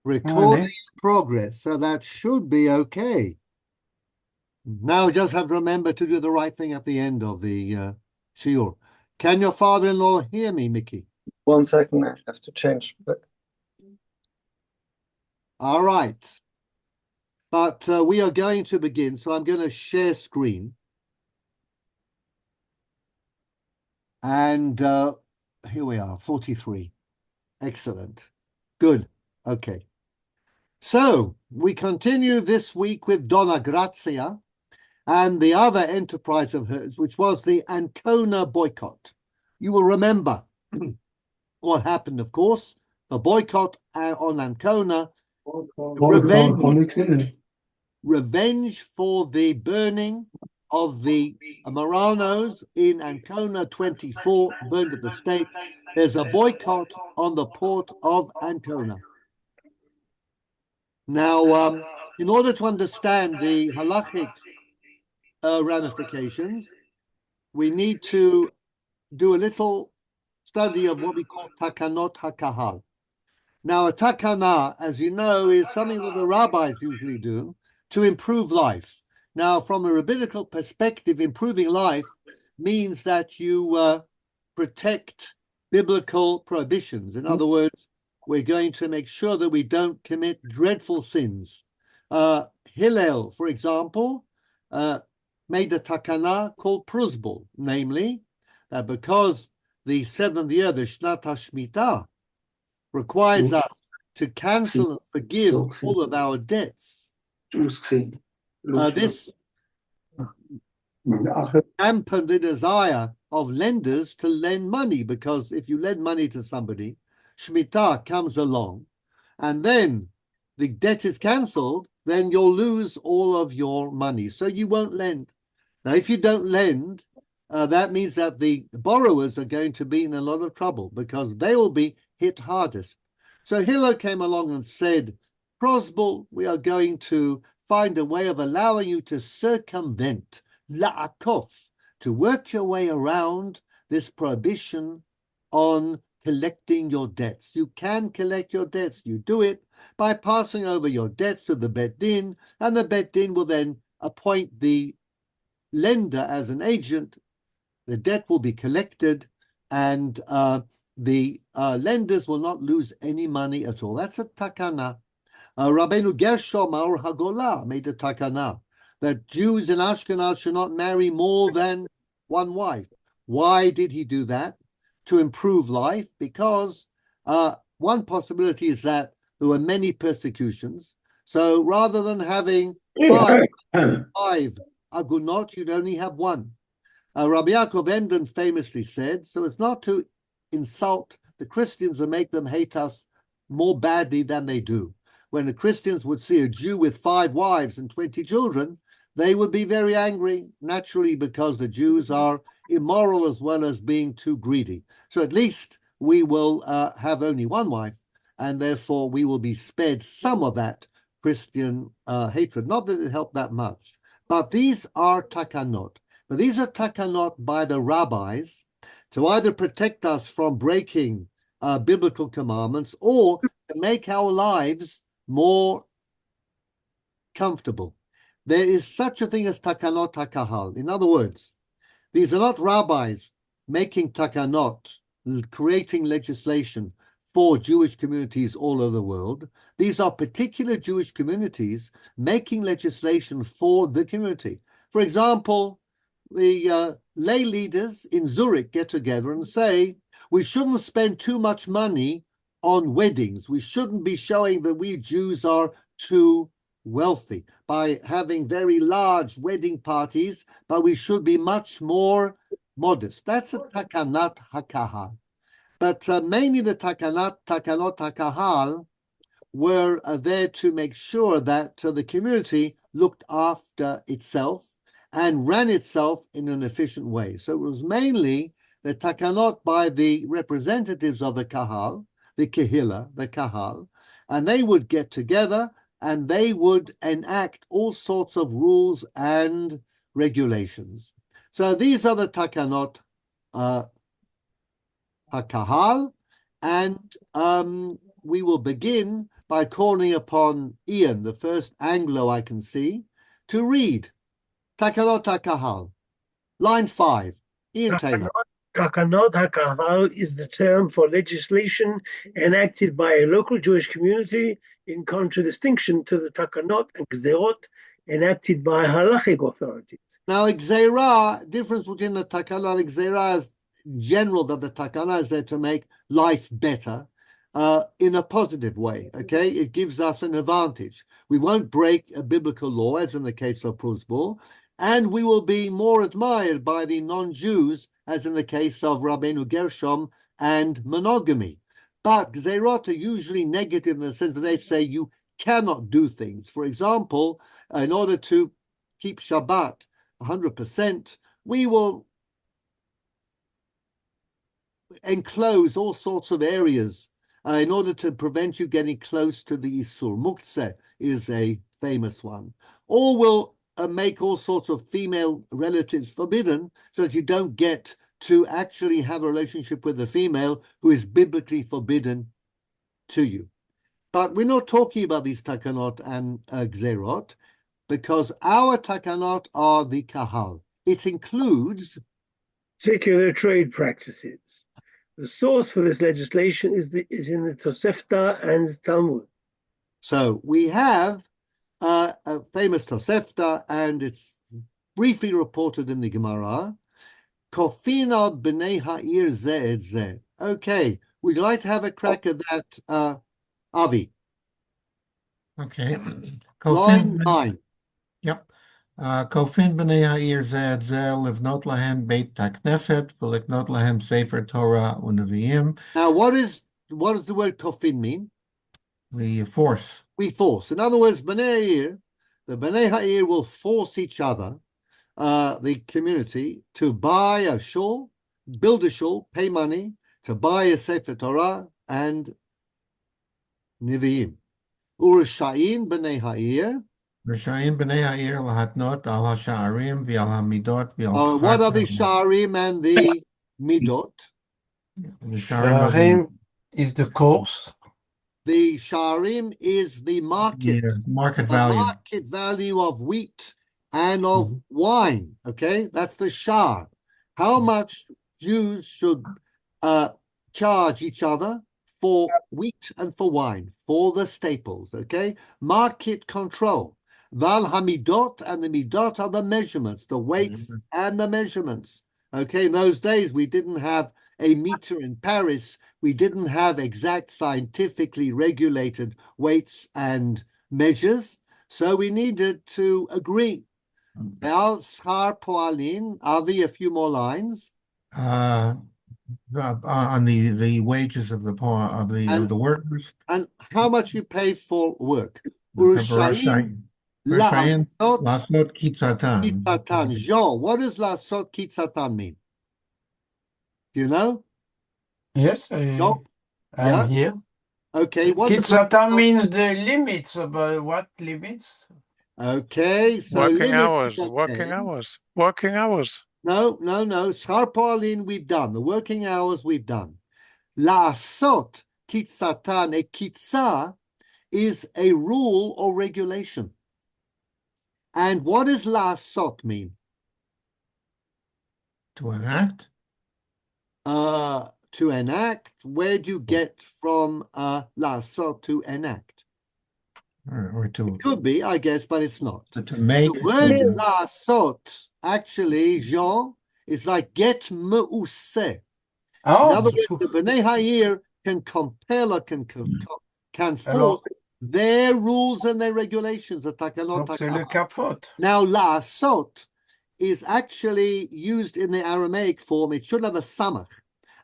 Recording progress, so that should be okay. Now just have to remember to do the right thing at the end of the shiur. Can your father-in-law hear me, Mickey? 1 second, I have to change. All right. But we are going to begin, so I'm going to share screen. And here we are, 43. Excellent. Good. Okay. So we continue this week with Donna Grazia and the other enterprise of hers, which was the Ancona boycott. You will remember what happened, of course, the boycott on Ancona, revenge for the burning of the Marranos in Ancona 24, burned at the stake. There's a boycott on the port of Ancona. Now, in order to understand the halachic ramifications, we need to do a little study of what we call takanot hakahal. Now, a takana, as you know, is something that the rabbis usually do to improve life. Now, from a rabbinical perspective, improving life means that you protect biblical prohibitions. In other words, we're going to make sure that we don't commit dreadful sins. Hillel, for example, made a takana called pruzbul, namely that because the seventh year, the Shnat HaShmitah, requires us to cancel and forgive all of our debts. This dampened the desire of lenders to lend money, because if you lend money to somebody, Shemitah comes along, and then the debt is cancelled, then you'll lose all of your money. So you won't lend. Now, if you don't lend, that means that the borrowers are going to be in a lot of trouble because they will be hit hardest. So Hillel came along and said, Prosbul, we are going to find a way of allowing you to circumvent, la'akof, to work your way around this prohibition on collecting your debts. You can collect your debts. You do it by passing over your debts to the Bet Din, and the Bet Din will then appoint the lender as an agent. The debt will be collected, and the lenders will not lose any money at all. That's a takana. Rabbeinu Gershom Maor HaGolah made a takana that Jews in Ashkenaz should not marry more than one wife. Why did he do that? To improve life, because one possibility is that there were many persecutions. So rather than having five agunot, you'd only have one. Rabbi Yaakov Enden famously said, so it's not to insult the Christians and make them hate us more badly than they do. When the Christians would see a Jew with 5 wives and 20 children, they would be very angry, naturally, because the Jews are immoral as well as being too greedy. So at least we will have only one wife, and therefore we will be spared some of that Christian hatred. Not that it helped that much, but these are takanot. But these are takanot by the rabbis to either protect us from breaking biblical commandments or to make our lives more comfortable. There is such a thing as takanot hakahal. In other words, these are not rabbis making takanot, creating legislation for Jewish communities all over the world. These are particular Jewish communities making legislation for the community. For example, the lay leaders in Zurich get together and say, we shouldn't spend too much money on weddings. We shouldn't be showing that we Jews are too wealthy by having very large wedding parties, but we should be much more modest. That's a takanat hakahal. But mainly the takanot hakahal were there to make sure that the community looked after itself and ran itself in an efficient way. So it was mainly the takanot by the representatives of the kahal, the kehillah, the kahal, and they would get together and they would enact all sorts of rules and regulations. So these are the takanot hakahal, and we will begin by calling upon Ian, the first Anglo I can see, to read Takanot HaKahal, line 5. Ian Taylor. Takanot HaKahal is the term for legislation enacted by a local Jewish community in contradistinction to the Takanot and Gzerot enacted by halachic authorities. Now, Gzeirah, difference between the Takana and Gzeirah is general, that the Takana is there to make life better in a positive way, okay? It gives us an advantage. We won't break a biblical law, as in the case of Prusbul, and we will be more admired by the non-Jews, as in the case of Rabbeinu Gershom and monogamy. But Gzeirot are usually negative in the sense that they say you cannot do things. For example, in order to keep Shabbat 100%, we will enclose all sorts of areas in order to prevent you getting close to the Isur. Muktzeh is a famous one. Or will make all sorts of female relatives forbidden so that you don't get to actually have a relationship with a female who is biblically forbidden to you. But we're not talking about these takanot and gzerot, because our takanot are the kahal. It includes secular trade practices. The source for this legislation is in the Tosefta and Talmud. So we have a famous Tosefta, and it's briefly reported in the Gemara. Kofina b'nei ha'ir zeh et zeh. Okay, would you like to have a crack at that, Avi? Okay. Line 9. Yep. Kofin b'nei ha'ir zeh et zeh livnot lahem beit hakneset v'liknot lahem sefer Torah u'neviim. Now, what does the word kofin mean? We force. We force. In other words, b'nei ha'ir, the b'nei ha'ir will force each other, the community, to buy a shul, build a shul, pay money, to buy a sefer Torah and neviim. Urushayin b'nei ha'ir. Rishayim b'nei ha'ir lahatnot al ha'sha'arim v'al ha'midot v'al What are the sha'arim and the midot? The sha'arim are Sha'arim is the course. The sha'arim is the market, market the value. market value of wheat and of wine. Okay, that's the sha'ar. How much Jews should charge each other for wheat and for wine, for the staples, okay? Market control. Val hamidot, and the midot are the measurements, the weights and the measurements. Okay, in those days, we didn't have a meter in Paris. We didn't have exact scientifically regulated weights and measures. So we needed to agree. Al schar poalin, Avi, a few more lines. On the wages of the workers. And how much you pay for work. Rishayim lasot kitzatan. Kitzatan. Jean, what does lasot kitzatan mean? Do you know? Yes, Jean? I'm here. Okay. What Kitzatan means the limits. About what limits? Okay. So working limits, hours, okay. working hours. No. Schar poalin we've done. The working hours we've done. Lasot kitzatan, a kitzah, is a rule or regulation. And what does lasot mean? To enact? To enact. Where do you get from lasot, to enact? Or to... It could be, I guess, but it's not. To make... The word lasot, actually, Jean, is like get me'useh. Oh. In other words, the B'nai Ha'ir can compel or can force their rules and their regulations. Now, la'asot is actually used in the Aramaic form. It should have a samach.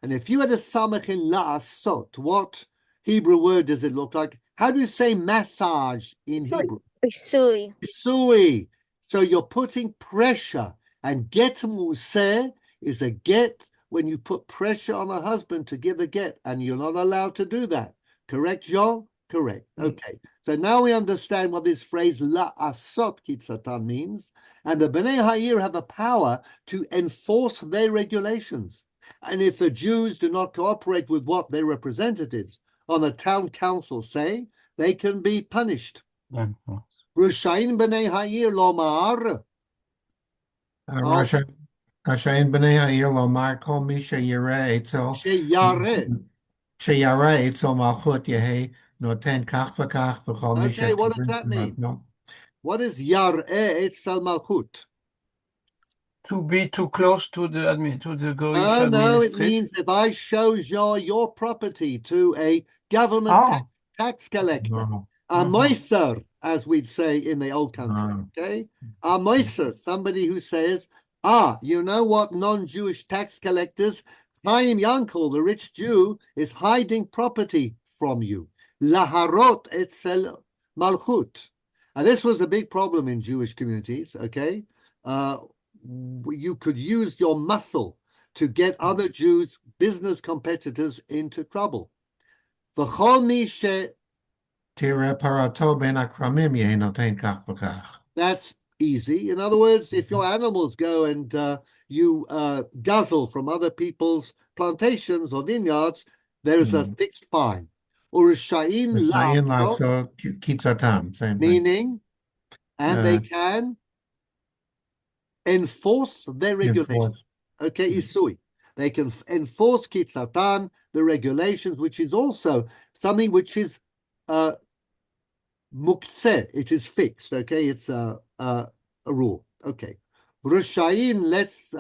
And if you had a samach in la'asot, what Hebrew word does it look like? How do you say massage in Hebrew? Sui. Sui. So you're putting pressure. And get museh is a get when you put pressure on a husband to give a get, and you're not allowed to do that. Correct, Jean? Correct. Okay. So now we understand what this phrase la'asot kitzatan means, and the B'nai Ha'ir have the power to enforce their regulations. And if the Jews do not cooperate with what their representatives on the town council say, they can be punished. D'accord. Rushain b'nei ha'ir lomar. רשאים בני העיר לומר כל מי שירא אצל Sheyare. מלכות יהא נותן כך וכך וכל מי Okay, what does that mean? What is yar'e etzel malchut? To be too close to the Goyish Oh, no, it administrator. means if I show your property to a government Oh. tax collector, No. a moiser, as we'd say in the old country, okay? A moiser, somebody who says, you know what non-Jewish tax collectors, Chaim Yankel, the rich Jew, is hiding property from you. Laharot etzel malchut. And this was a big problem in Jewish communities, okay? You could use your muscle to get other Jews, business competitors, into trouble. V'chol mi she. תראה פרתו בין הכרמים יהא נותן כך וכך. That's easy. In other words, if your animals go and you guzzle from other people's plantations or vineyards, there's a fixed fine. Urisha'in רשאים la'asot, לעשות קיצתם, same thing. meaning, and they can enforce their regulations. Okay, isui. They can enforce kitzatan, the regulations, which is also something which is muktzeh. It is fixed. Okay, it's a rule. Okay, Rushain. Let's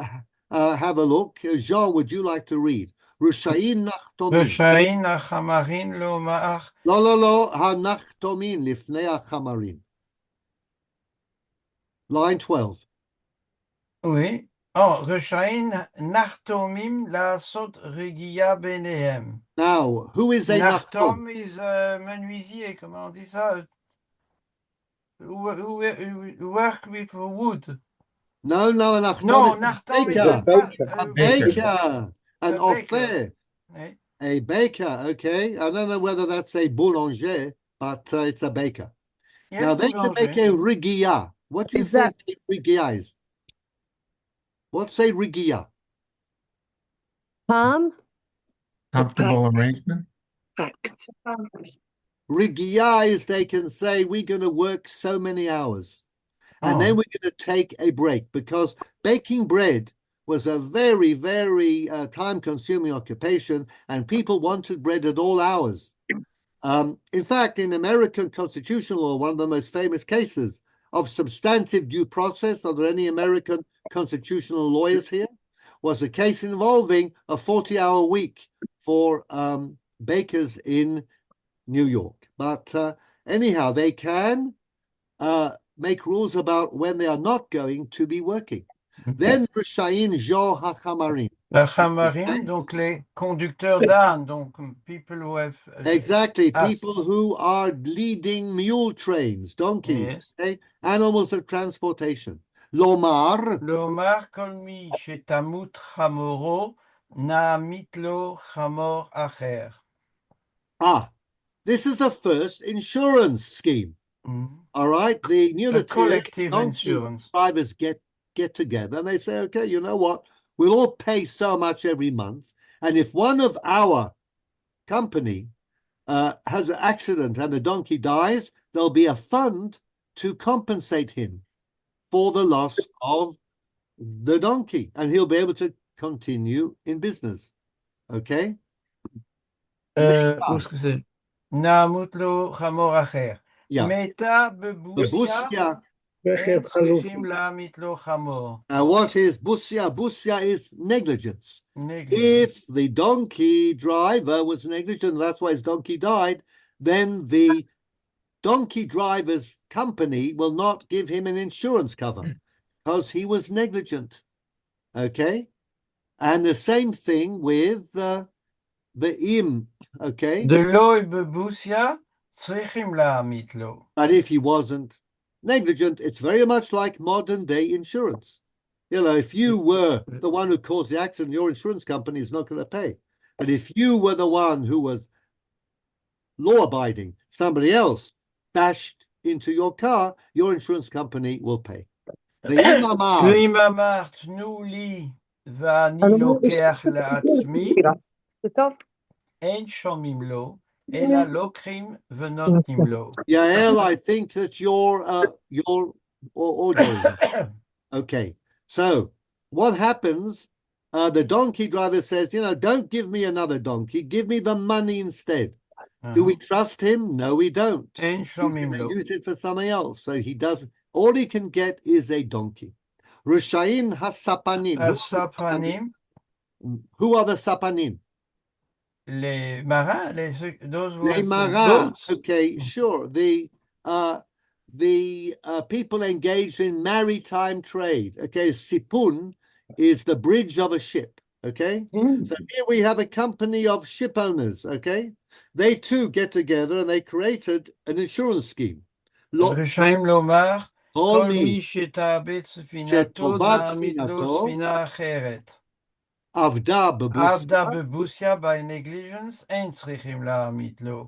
have a look. Jean, would you like to read? Rushain nachtomin. Rushain nachamarin lomar. לא, הנachtomin לפני החמרים. Line 12. Oui. Oh, Rushain nachtomim לעשות רגיעה ביניהם. Now, who is a nachtom? Nachtom is menuisier, comment on dit ça? Who work with wood. No, a nachtom No, is nachtom is a baker. a Baker. An a ofer. baker. A baker, okay. I don't know whether that's a boulanger, but it's a baker. Yes, Now, they can make a rigia. What do you think a rigia is? What's a rigia? Comfortable arrangement? Act. Rigia is they can say, we're going to work so many hours. And then we're going to take a break, because baking bread was a very, very time-consuming occupation, and people wanted bread at all hours. In fact, in American constitutional law, one of the most famous cases of substantive due process, are there any American constitutional lawyers here, was a case involving a 40-hour week for bakers in New York. But anyhow, they can make rules about when they are not going to be working. Then Rishayin Jo HaChamarim. La Chamarim, donc les conducteurs d'âne, donc people who have... Exactly, people who are leading mule trains, donkeys, okay? Animals of transportation. Lomar. Lomar kol mi shetamut chamoro na'amit lo chamor acher. This is the first insurance scheme. All right, the collective donkey insurance. Drivers get together and they say, okay, you know what? We'll all pay so much every month. And if one of our company has an accident and the donkey dies, there'll be a fund to compensate him for the loss of the donkey. And he'll be able to continue in business. Okay? Où est-ce que c'est? Na'amut lo chamor acher. Yeah. Meta bebusya. Now, what is busya? Busya is negligence. If the donkey driver was negligent, that's why his donkey died, then the donkey driver's company will not give him an insurance cover because he was negligent. Okay? And the same thing with the im. Okay? But if he wasn't negligent, it's very much like modern day insurance. You know, if you were the one who caused the accident, your insurance company is not going to pay. But if you were the one who was law-abiding, somebody else bashed into your car, your insurance company will pay. The imamar tnu li va'ani lokeach la'atzmi ein shomim lo אלא לוקחים ונותנים לו. Yael, I think that your audio is up. Okay. So what happens? The donkey driver says, don't give me another donkey, give me the money instead. Do we trust him? No, we don't. אין He's שומעים going לו. to use it for something else. So he doesn't. All he can get is a donkey. Rishain hasapanim. הספנים, Who are the sapanim? les marins, those who Les are marins. boats. Okay, sure. The people engaged in maritime trade. Okay, sipun is the bridge of a ship. Okay, so here we have a company of ship owners. Okay, they too get together and they created an insurance scheme. רשאים לומר, כל כל מי מי שתאבד ספינתו, שטובת נעמיד לו ספינתו, ספינה אחרת. עבדה בבוסיה, עבדה בבוסיה, by negligence, אין צריכים להעמיד לו.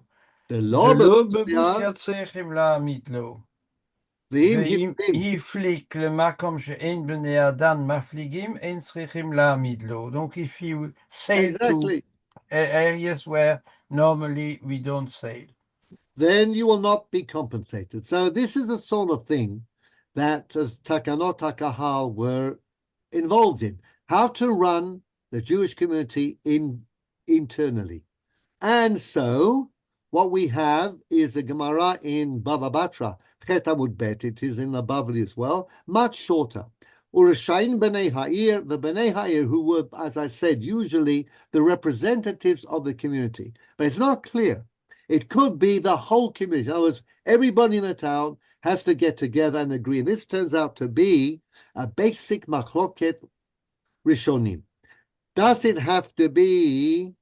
ולא ולא בבוסיה, בבוסיה צריכים להעמיד לו. ואם ואם הפלים. הפליג למקום שאין בני אדם מפליגים, אין צריכים להעמיד לו. Donc if you sail Exactly. to areas where normally we don't sail. Then you will not be compensated. So this is the sort of thing that Takanot HaKahal were involved in. How to run the Jewish community internally. And so what we have is the Gemara in Bava Batra, Chet Amud Bet. It is in the Bavli as well, much shorter. Urashain B'nai Ha'ir, the B'nai Ha'ir, who were, as I said, usually the representatives of the community. But it's not clear. It could be the whole community. In other words, everybody in the town has to get together and agree. And this turns out to be a basic machloket rishonim. Does it have to be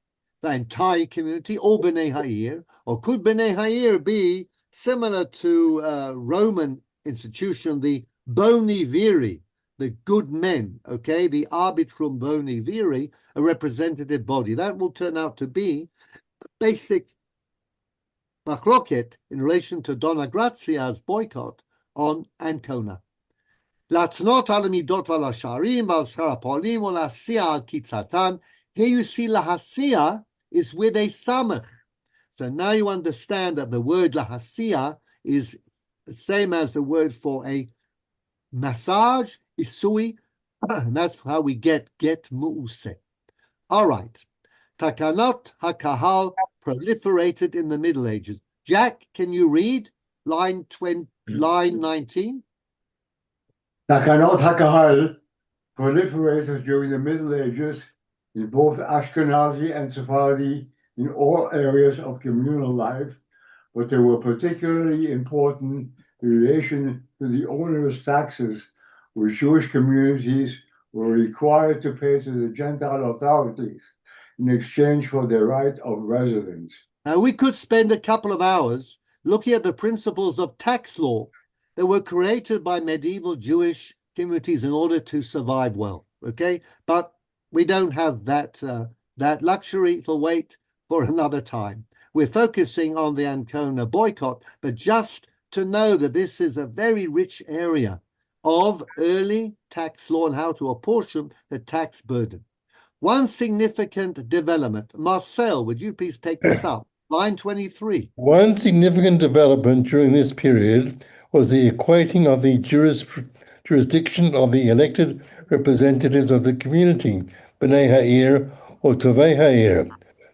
the entire community, all B'nai Ha'ir, or could B'nai Ha'ir be similar to Roman institution, the boni viri, the good men, okay, the arbitrum boni viri, a representative body? That will turn out to be a basic machloket in relation to Donna Grazia's boycott on Ancona. Latznot al midot val hasharim val shar hapolim ol hasia al kitzatan. Here you see lahasia is with a samach. So now you understand that the word lahasia is the same as the word for a massage, isui. And that's how we get mu'use. All right. Takanot HaKahal proliferated in the Middle Ages. Jack, can you read line 19? Takanot HaKahal proliferated during the Middle Ages in both Ashkenazi and Sephardi in all areas of communal life, but they were particularly important in relation to the onerous taxes which Jewish communities were required to pay to the Gentile authorities in exchange for their right of residence. Now, we could spend a couple of hours looking at the principles of tax law that were created by medieval Jewish communities in order to survive well, okay? But we don't have that luxury. It'll wait for another time. We're focusing on the Ancona boycott, but just to know that this is a very rich area of early tax law and how to apportion the tax burden. One significant development. Marcel, would you please take this up? Line 23. One significant development during this period was the equating of the jurisdiction of the elected representatives of the community, B'nai Ha'ir or Tovei Ha'ir,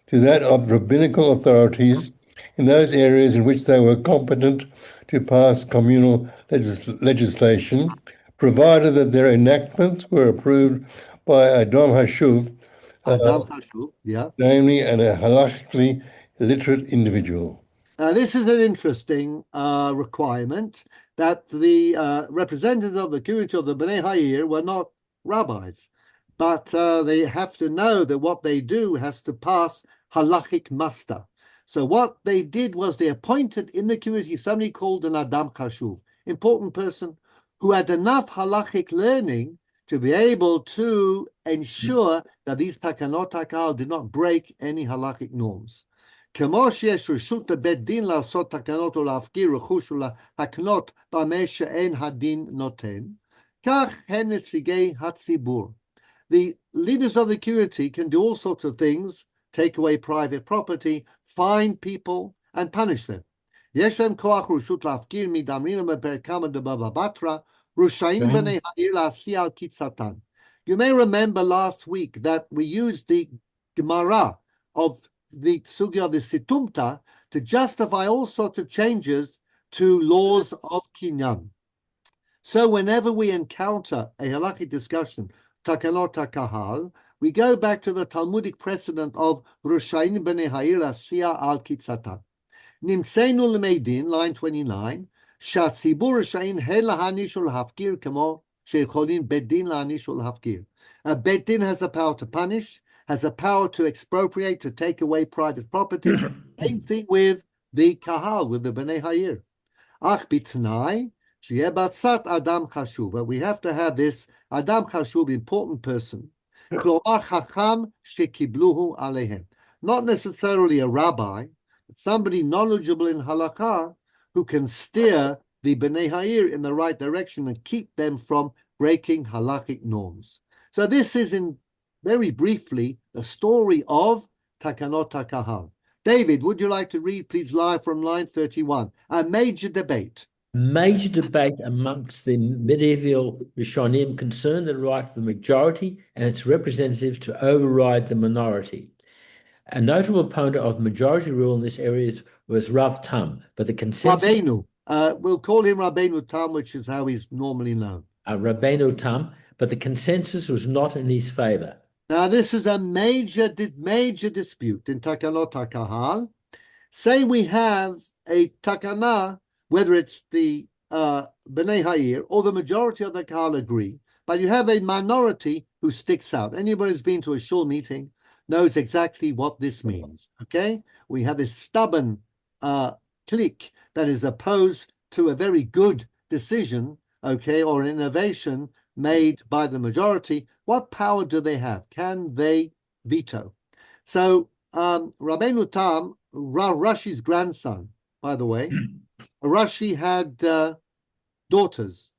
to that of rabbinical authorities in those areas in which they were competent to pass communal legislation, provided that their enactments were approved by Adam Hashuv, Yeah. namely a halachically literate individual. Now, this is an interesting requirement that the representatives of the community of the B'nai Ha'ir were not rabbis, but they have to know that what they do has to pass halachic muster. So what they did was they appointed in the community somebody called an Adam Chashuv, important person who had enough halachic learning to be able to ensure that these takanot HaKahal did not break any halachic norms. כמו שיש רשות לבית דין לעשות תקנות או להפקיר רכוש ולהקנות במה שאין הדין נותן, כך הן נציגי הציבור. The leaders of the community can do all sorts of things take away private property, fine people, and punish them. יש להם כוח רשות להפקיר מדמרינו בפרק כמה דבבא בתרא, רשעים בני העיר להסיע על קיצתן. You may remember last week that we used the Gemara of the sugya of the Situmta to justify all sorts of changes to laws of Kinyan. So whenever we encounter a halakhic discussion, takanot kahal, we go back to the Talmudic precedent of Roshain b'nei ha'ir l'asiya al kitzatan. Nimseinu l'meidin, line 29, שהציבור רשאים הן להעניש ולהפקיר כמו שיכולים בית דין להעניש ולהפקיר. A beit din has the power to punish, has the power to expropriate, to take away private property. Same thing with the kahal, with the b'nei ha'ir. Ach bitnai, שיהיה בצד אדם חשוב. But we have to have this אדם חשוב, important person. כלומר חכם שקיבלוהו עליהם. Not necessarily a rabbi, but somebody knowledgeable in halakha who can steer the Bnei Ha'ir in the right direction and keep them from breaking halakhic norms. So this is, in very briefly, the story of Takanot HaKahal. David, would you like to read, please, live from line 31? A major debate. Major debate amongst the medieval Rishonim concerned the right of the majority and its representatives to override the minority. A notable opponent of majority rule in this area was Rav Tam, but the consensus... Rabbeinu. We'll call him Rabbeinu Tam, which is how he's normally known. Rabbeinu Tam, but the consensus was not in his favor. Now, this is a major dispute in Takanot HaKahal. Say we have a takana, whether it's the Bnei Ha'ir or the majority of the Kahal agree, but you have a minority who sticks out. Anybody who's been to a shul meeting knows exactly what this means, okay? We have this stubborn clique that is opposed to a very good decision, okay, or innovation made by the majority. What power do they have? Can they veto? So Rabbeinu Tam, Rashi's grandson, by the way, Rashi had daughters.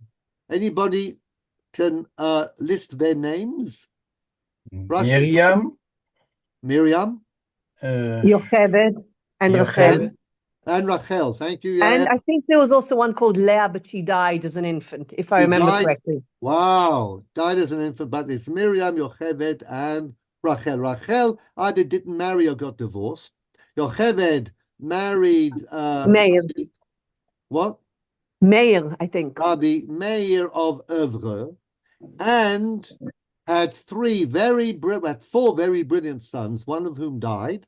Anybody can list their names? Miriam, Yocheved, and Rachel. And Rachel, thank you. And I think there was also one called Leah, but she died as an infant, if I remember correctly. Wow, died as an infant, but it's Miriam, Yocheved, and Rachel. Rachel either didn't marry or got divorced. Yocheved married... Meir. What? Meir, I think. Rabbi Meir of Evreux, and had four very brilliant sons, one of whom died,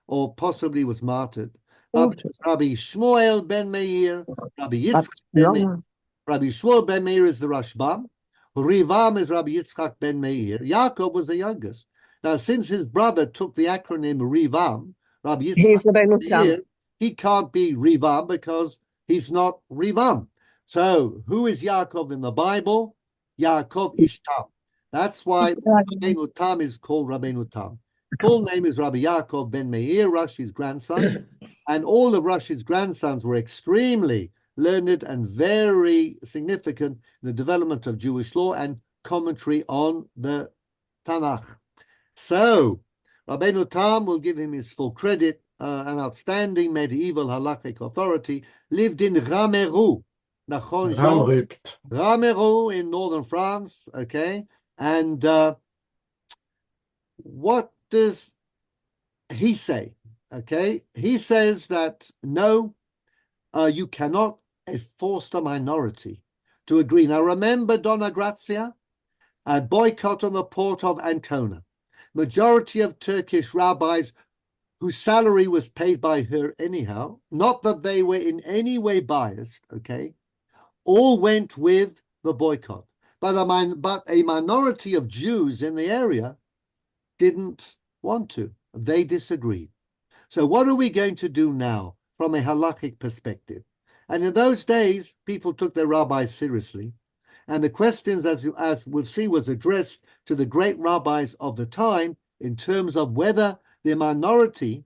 or possibly was martyred. Rabbi Shmuel ben Meir, Rabbi Yitzchak ben Meir. Rabbi Shmuel ben Meir is the Rashbam. Rivam is Rabbi Yitzchak ben Meir. Yaakov was the youngest. Now, since his brother took the acronym Rivam, Rabbi Yitzchak ben Meir, he can't be Rivam because he's not Rivam. So, who is Yaakov in the Bible? Yaakov Ishtam. That's why Rabbeinu Tam is called Rabbeinu Tam. Full name is Rabbi Yaakov ben Meir, Rashi's grandson. And all of Rashi's grandsons were extremely learned and very significant in the development of Jewish law and commentary on the Tanakh. So, Rabbeinu Tam, will give him his full credit, an outstanding medieval halakhic authority, lived in Rameru, Rameru in northern France, okay? And what does he say? Okay, he says that no, you cannot force the minority to agree. Now remember Donna Grazia, a boycott on the port of Ancona. Majority of Turkish rabbis whose salary was paid by her anyhow, not that they were in any way biased, okay, all went with the boycott. But a minority of Jews in the area didn't want to. They disagreed. So what are we going to do now from a halakhic perspective? And in those days, people took their rabbis seriously. And the questions, as we'll see, was addressed to the great rabbis of the time in terms of whether the minority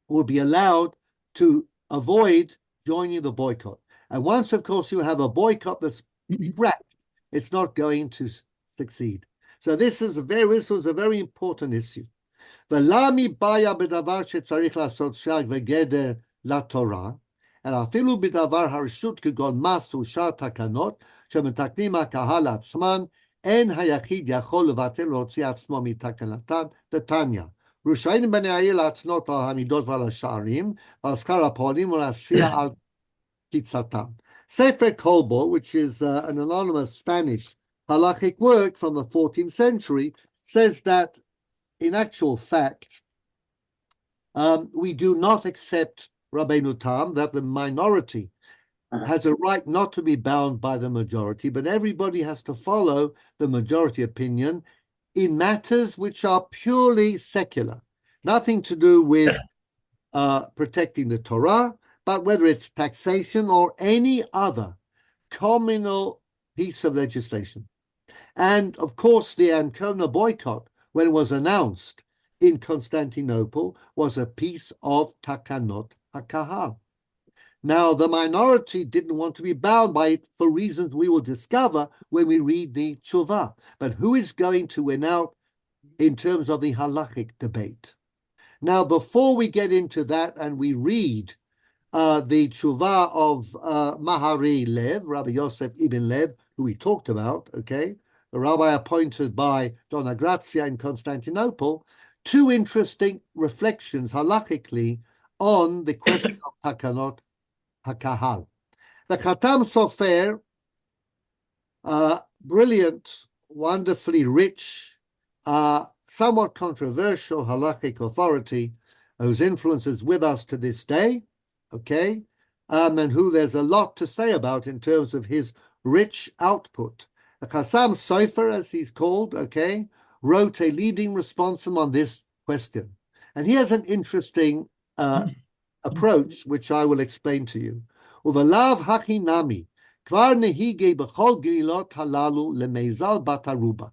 would be allowed to avoid joining the boycott. And once, of course, you have a boycott that's wrapped, it's not going to succeed. So this was a very important issue. ולמי בעיה בדבר שצריך לעשות שג וגדר לתורה, אלא אפילו בדבר הרשות כגון מס ושאר תקנות שמתקנים הקהל עצמן, אין היחיד יכול לבטל להוציא עצמו מתקנתם, דתניא. רשאים בני העיר להתנות על המידות ועל השערים, ועל שכר הפועלים ולהסיע על קיצתם. Sefer Kolbo, which is an anonymous Spanish halachic work from the 14th century, says that in actual fact, we do not accept Rabbeinu Tam, that the minority has a right not to be bound by the majority, but everybody has to follow the majority opinion in matters which are purely secular, nothing to do with protecting the Torah, but whether it's taxation or any other communal piece of legislation. And of course, the Ancona boycott, when it was announced in Constantinople, was a piece of Takanot HaKahal. Now, the minority didn't want to be bound by it for reasons we will discover when we read the Tshuva. But who is going to win out in terms of the halachic debate? Now, before we get into that and we read the Tshuva of Mahari Lev, Rabbi Yosef Ibn Lev, who we talked about, okay, the rabbi appointed by Dona Grazia in Constantinople, two interesting reflections halachically on the question of Takanot HaKahal. The Khatam Sofer, brilliant, wonderfully rich, somewhat controversial halachic authority, whose influence is with us to this day, okay, and who there's a lot to say about in terms of his rich output. The Khatam Sofer, as he's called, okay, wrote a leading responsum on this question. And he has an interesting approach, which I will explain to you. Uvalav hachinami, kvar nehige b'chol gilot halalu lemeizal bataruba.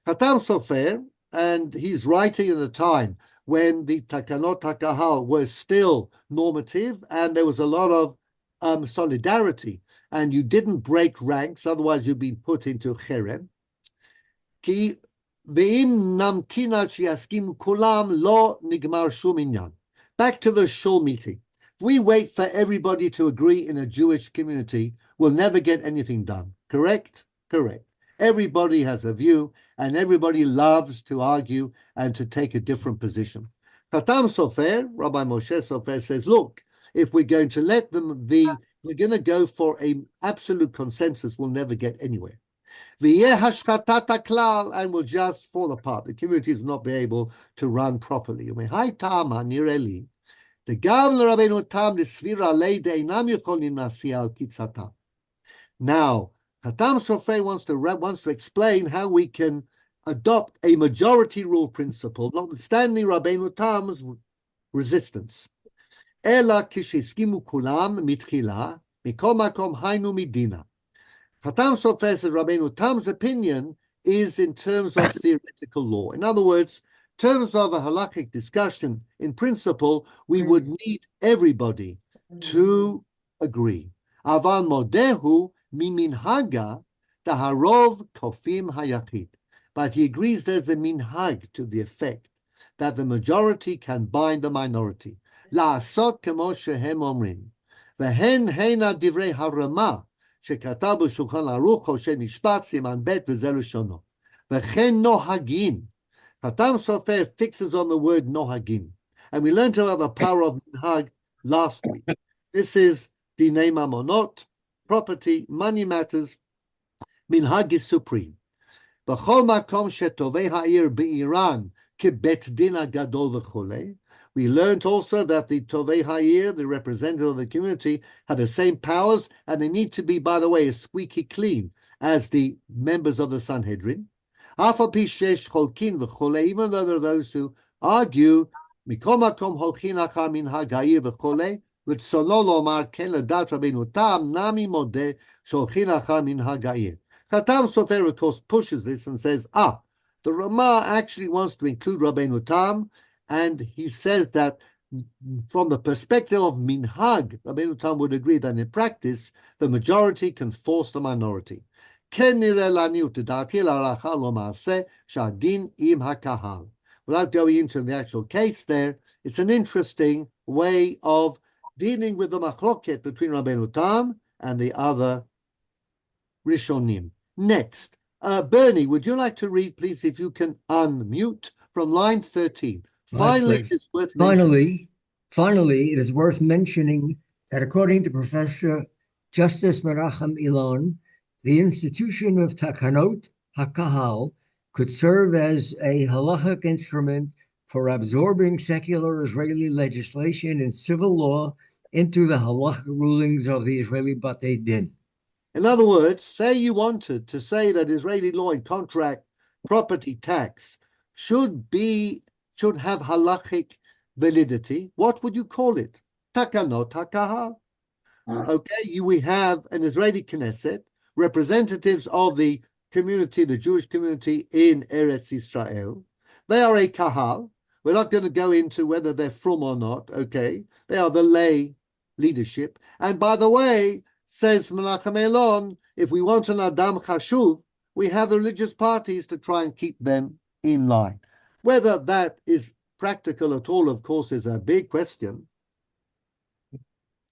Khatam Sofer, and he's writing at a time when the Takanot HaKahal were still normative and there was a lot of solidarity, and you didn't break ranks, otherwise you'd be put into cherem. Ki ve'im namtina shiaskimu kulam lo nigmar shum inyan. Back to the shul meeting. If we wait for everybody to agree in a Jewish community, we'll never get anything done. Correct? Correct. Everybody has a view, and everybody loves to argue and to take a different position. Khatam Sofer, Rabbi Moshe Sofer, says, look, if we're going to let them, we're going to go for an absolute consensus, we'll never get anywhere. V'yeh hashkatat haklal, and will just fall apart. The communities will not be able to run properly. Umehai ta'ama nireli, the gav l'Rabbeinu Tam l'svira leide einam yocholim nasi al kitzatam. Now, Khatam Sofer wants to explain how we can adopt a majority rule principle, notwithstanding Rabbeinu Tam's resistance. Ela kishiskimu kulam mitchila mikol makom hainu midina. Khatam Sofer says Rabbeinu Tam's opinion is in terms of theoretical law. In other words, in terms of a halakhic discussion, in principle, we would need everybody to agree. Aval modehu miminhaga taharov kofim hayachid. But he agrees there's a minhag to the effect that the majority can bind the minority. La'asot kemo shehem omrim. Vehen heina divrei harama שכתב בשולחן ערוך חושן משפט סימן ב' וזה לשונו. וכן נוהגין. Khatam Sofer fixes on the word nohagin. And we learned about the power of minhag last week. This is dinei mamonot, property, money matters. Minhag is supreme. B'chol makom shetovei ha'ir be'iran kebet din gadol v'cholei. We learned also that the Tovei Ha'ir, the representative of the community, have the same powers, and they need to be, by the way, as squeaky clean as the members of the Sanhedrin. Even though there are those who argue, Khatam Sofer, of course, pushes this and says, the Ramah actually wants to include Rabbeinu Tam, and he says that from the perspective of minhag, Rabbeinu Tam would agree that in practice, the majority can force the minority. without going into the actual case there, it's an interesting way of dealing with the machloket between Rabbeinu Tam and the other Rishonim. Next, Bernie, would you like to read, please, if you can unmute from line 13? Finally, it's worth mentioning. Finally, it is worth mentioning that according to Professor Justice Menachem Ilon, the institution of Takanot HaKahal could serve as a halachic instrument for absorbing secular Israeli legislation and civil law into the halachic rulings of the Israeli Batei Din. In other words, say you wanted to say that Israeli law and contract property tax should have halachic validity. What would you call it? Takanot HaKahal. Okay, we have an Israeli Knesset, representatives of the community, the Jewish community in Eretz Israel. They are a kahal. We're not going to go into whether they're from or not, okay? They are the lay leadership. And by the way, says Menachem Elon, if we want an Adam Chashuv, we have the religious parties to try and keep them in line. Whether that is practical at all, of course, is a big question.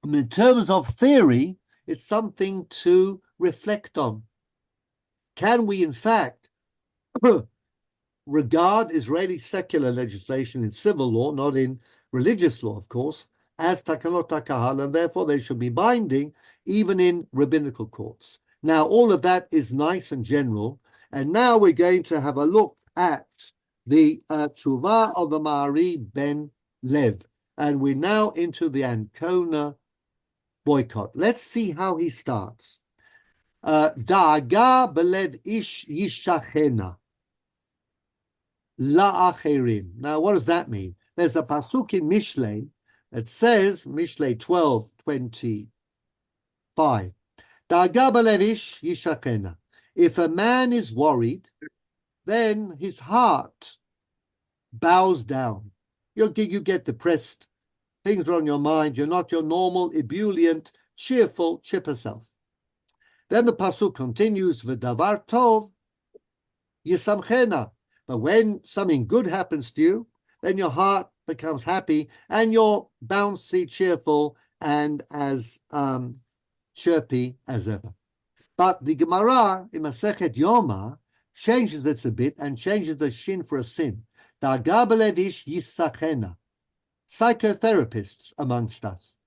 In terms of theory, it's something to reflect on. Can we, in fact, regard Israeli secular legislation in civil law, not in religious law, of course, as takanot HaKahal, and therefore they should be binding even in rabbinical courts? Now, all of that is nice and general, and now we're going to have a look at the tshuva of the Ma'ari Ben Lev, and we're now into the Ancona boycott. Let's see how he starts. Da'aga belev ish yishachena la'acherim. Now, what does that mean? There's a pasuk in Mishlei that says, Mishlei 12:25, Da'aga belev ish yishachena. If a man is worried, then his heart bows down. You get depressed. Things are on your mind. You're not your normal, ebullient, cheerful, chipper self. Then the pasuk continues, V'davar tov yisamchena. But when something good happens to you, then your heart becomes happy and you're bouncy, cheerful, and as chirpy as ever. But the Gemara in Masechet Yoma changes it a bit and changes the shin for a sin. Da'aga belev ish yisachena. Psychotherapists amongst us.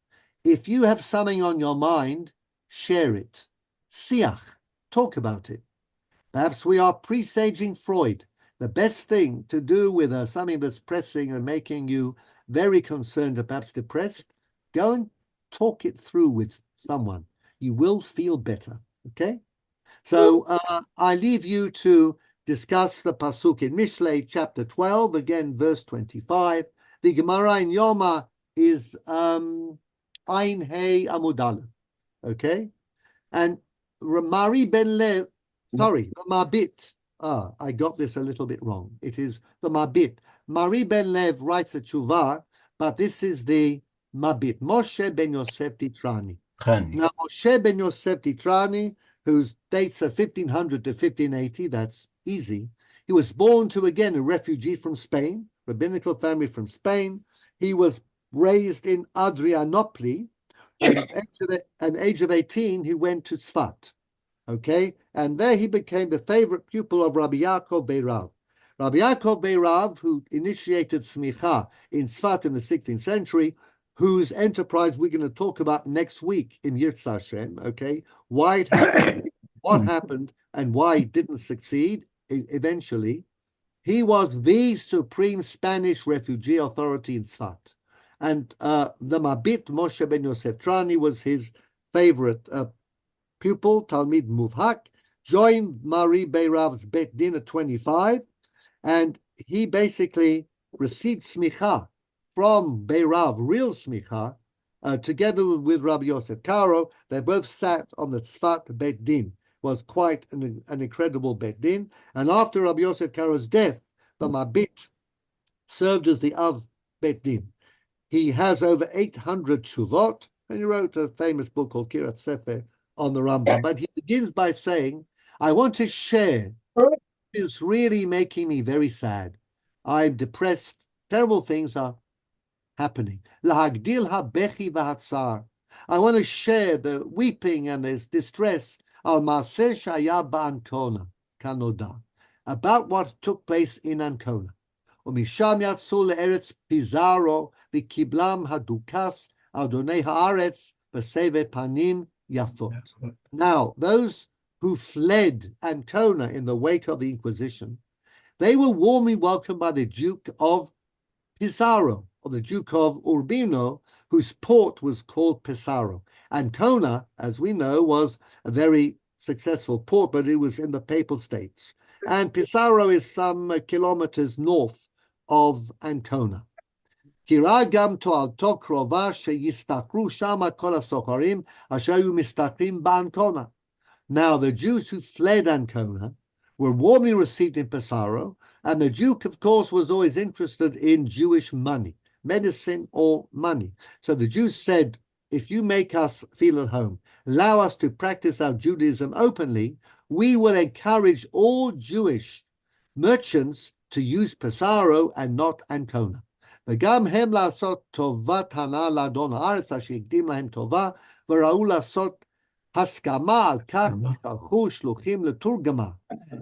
If you have something on your mind, share it. Siach, talk about it. Perhaps we are presaging Freud. The best thing to do with something that's pressing and making you very concerned or perhaps depressed, go and talk it through with someone. You will feel better, okay? So I leave you to discuss the pasuk in Mishlei chapter 12, again, verse 25. The Gemara in Yoma is Ein Hey Amud Aleph, okay? And Mari Ben Lev, sorry, the Mabit. I got this a little bit wrong. It is the Mabit. Mari Ben Lev writes a tshuva, but this is the Mabit. Moshe Ben Yosef Titrani. Now, Moshe Ben Yosef Titrani, whose dates are 1500 to 1580, that's easy. He was born to, again, a refugee from Spain, rabbinical family from Spain. He was raised in Adrianople, and at the age of 18, he went to Tzfat, okay? And there he became the favorite pupil of Rabbi Yaakov Beirav. Rabbi Yaakov Beirav, who initiated smicha in Tzfat in the 16th century, whose enterprise we're going to talk about next week in Yirtzeh Hashem, okay? Why it happened, what happened, and why it didn't succeed eventually. He was the supreme Spanish refugee authority in Tzfat. And the Mabit, Moshe Ben Yosef Trani, was his favorite pupil, Talmid Muvhak, joined Mari Beirav's Bet Din at 25, and he basically received smicha from Beirav, real smicha, together with Rabbi Yosef Karo. They both sat on the Tzfat Bet Din. Was quite an incredible Bet Din. And after Rabbi Yosef Karo's death, the Mabit served as the Av Bet Din. He has over 800 shuvot, and he wrote a famous book called Kirat Sefer on the Rambam. But he begins by saying, I want to share. It's really making me very sad. I'm depressed. Terrible things are happening. Lahagdil habechi v'hatzar. I want to share the weeping and the distress al maaseh shaya ba'Ancona, kanoda, about what took place in Ancona. Umisham yatzu le'eretz Pizarro v'kiblam hadukas adonei haaretz b'seve panim yafot. Now, those who fled Ancona in the wake of the Inquisition, they were warmly welcomed by the Duke of Pizarro, or the Duke of Urbino, whose port was called Pesaro. Ancona, as we know, was a very successful port, but it was in the Papal States. And Pesaro is some kilometers north of Ancona. Kiragam to'alto krova sheyistakru shama kol hasocharim asher hayu mistakrim ba'Ancona. Now, the Jews who fled Ancona were warmly received in Pesaro, and the Duke, of course, was always interested in Jewish money, medicine or money. So the Jews said, if you make us feel at home, allow us to practice our Judaism openly, we will encourage all Jewish merchants to use Pesaro and not Ancona. וגם הם לעשות טובת הנאה לאדון הארץ, אשר הקדים להם טובה, וראו לעשות הסכמה על כך שלחו שלוחים לתורגמה.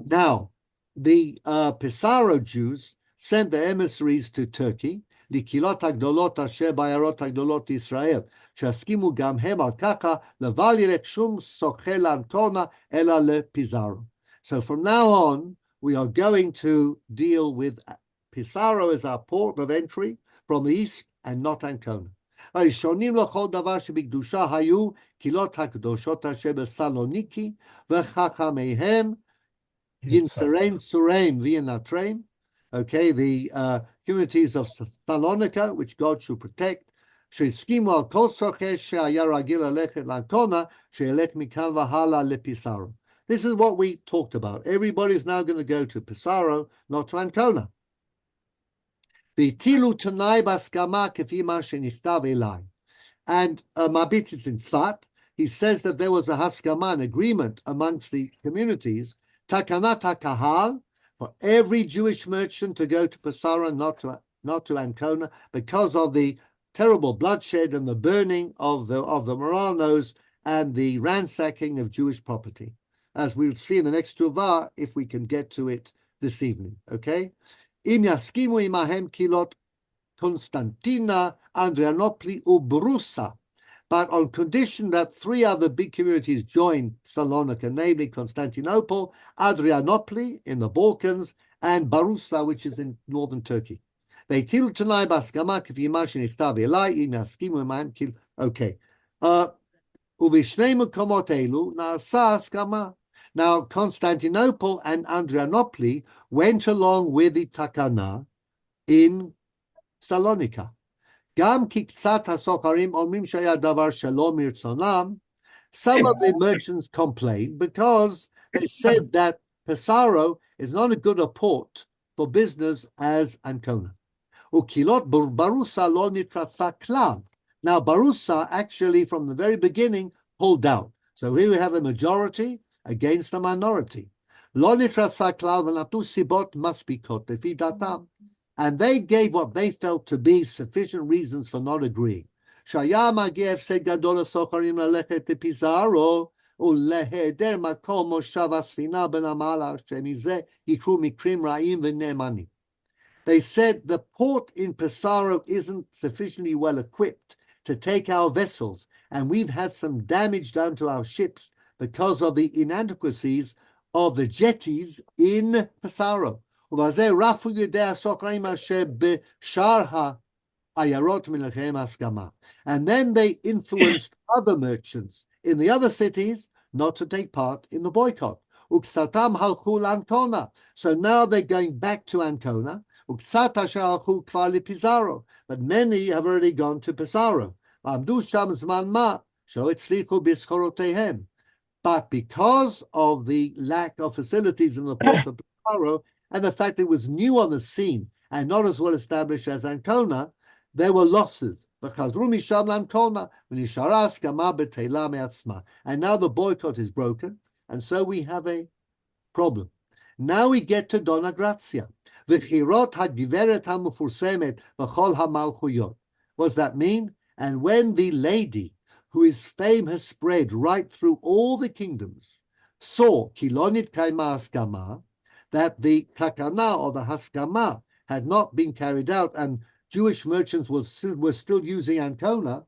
Now, the Pesaro Jews sent the emissaries to Turkey, לקהילות הגדולות אשר בעיירות הגדולות ישראל, שהסכימו גם הם על ככה, לבל ילך שום סוחר לאנקונה, אלא לפיזארו. So from now on, we are going to deal with Pesaro as our port of entry from the east and not Ancona. הראשונים לכל דבר שבקדושה היו קהילות הקדושות אשר בסלוניקי, וחכמיהם Yinserain Sureim Vienatraim. Okay, the communities of Thessalonica, which God should protect. שהסכימו על כל סוחר שהיה רגיל ללכת לאנקונה, שילך מכאן והלאה לפיסארו. This is what we talked about. Everybody's now going to go to Pesaro, not to Ancona. והטילו תנאי בהסכמה כפי מה שנכתב אליי. And Mabit is in Tzfat. He says that there was a haskama, an agreement amongst the communities, takanat hakahal, for every Jewish merchant to go to Pesaro, not to Ancona, because of the terrible bloodshed and the burning of the Moranos and the ransacking of Jewish property, as we'll see in the next Tuvah, if we can get to it this evening. Okay? Im yaskimu imahem kilot Constantina, Andrianopoli, Ubrusa, but on condition that three other big communities join Salonika, namely Constantinople, Adrianopoli in the Balkans, and Barusa, which is in northern Turkey. Okay. Now, Constantinople and Adrianopoli went along with the Takana in Salonika. Some of the merchants complained because they said that Pesaro is not as good a port for business as Ancona. Now, Barusa actually, from the very beginning, pulled out. So here we have a majority against a minority. And they gave what they felt to be sufficient reasons for not agreeing. They said the port in Pesaro isn't sufficiently well equipped to take our vessels, and we've had some damage done to our ships because of the inadequacies of the jetties in Pesaro. And then they influenced other merchants in the other cities not to take part in the boycott. So now they're going back to Ancona, but many have already gone to Pesaro. But because of the lack of facilities in the port of Pesaro, and the fact it was new on the scene and not as well established as Ancona, there were losses. And now the boycott is broken, and so we have a problem. Now we get to Donna Grazia. V'chirot hagiveret hamufursemet v'chol hamalchuyot. What does that mean? And when the lady, whose fame has spread right through all the kingdoms, saw kilonit kaima haskama, that the takana or the haskama had not been carried out, and Jewish merchants were still using Ancona,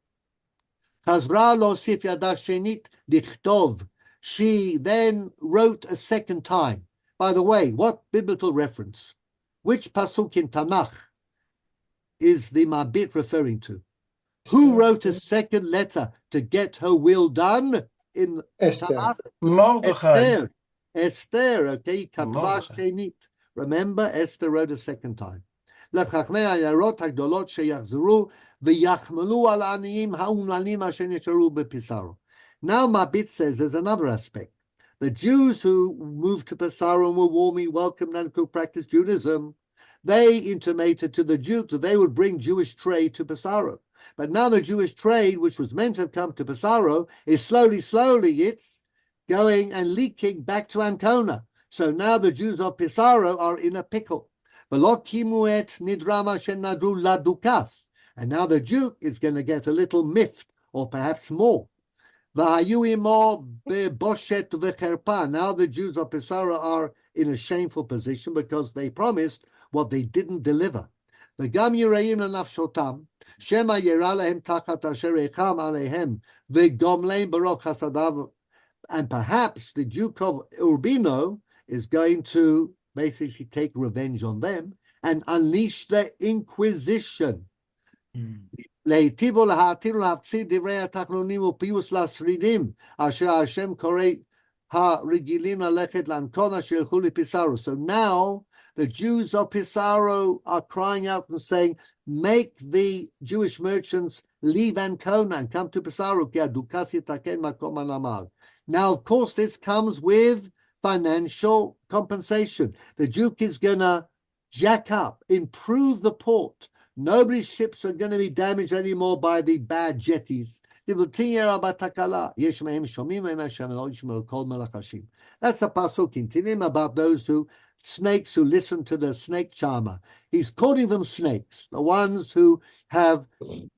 Chazra lo-sif yada shenit dichtov. She then wrote a second time. By the way, what biblical reference? Which pasuk in Tanakh is the Mabit referring to? Who wrote a second letter to get her will done in Tanakh? Mordechai. Esther, okay, katva Mordechai. shenit. Remember, Esther wrote a second time. לחכמי העיירות הגדולות שיחזרו ויחמלו על העניים האומללים אשר נשארו בפיסרו. Now Mabit says there's another aspect. The Jews who moved to Pesaro and were warmly welcomed and could practice Judaism, they intimated to the Duke that they would bring Jewish trade to Pesaro. But now the Jewish trade, which was meant to have come to Pesaro, is slowly, it's going and leaking back to Ancona. So now the Jews of Pesaro are in a pickle. And now the Duke is going to get a little miffed, or perhaps more. Now the Jews of Pesara are in a shameful position because they promised what they didn't deliver. And perhaps the Duke of Urbino is going to basically take revenge on them and unleash the Inquisition. So now the Jews of Pisaro are crying out and saying, make the Jewish merchants leave Ancona and come to Pisaro. Now, of course, this comes with financial compensation. The Duke is going to jack up, improve the port. Nobody's ships are going to be damaged anymore by the bad jetties. That's a pasuk in Tinim about those snakes who listen to the snake charmer. He's calling them snakes, the ones who have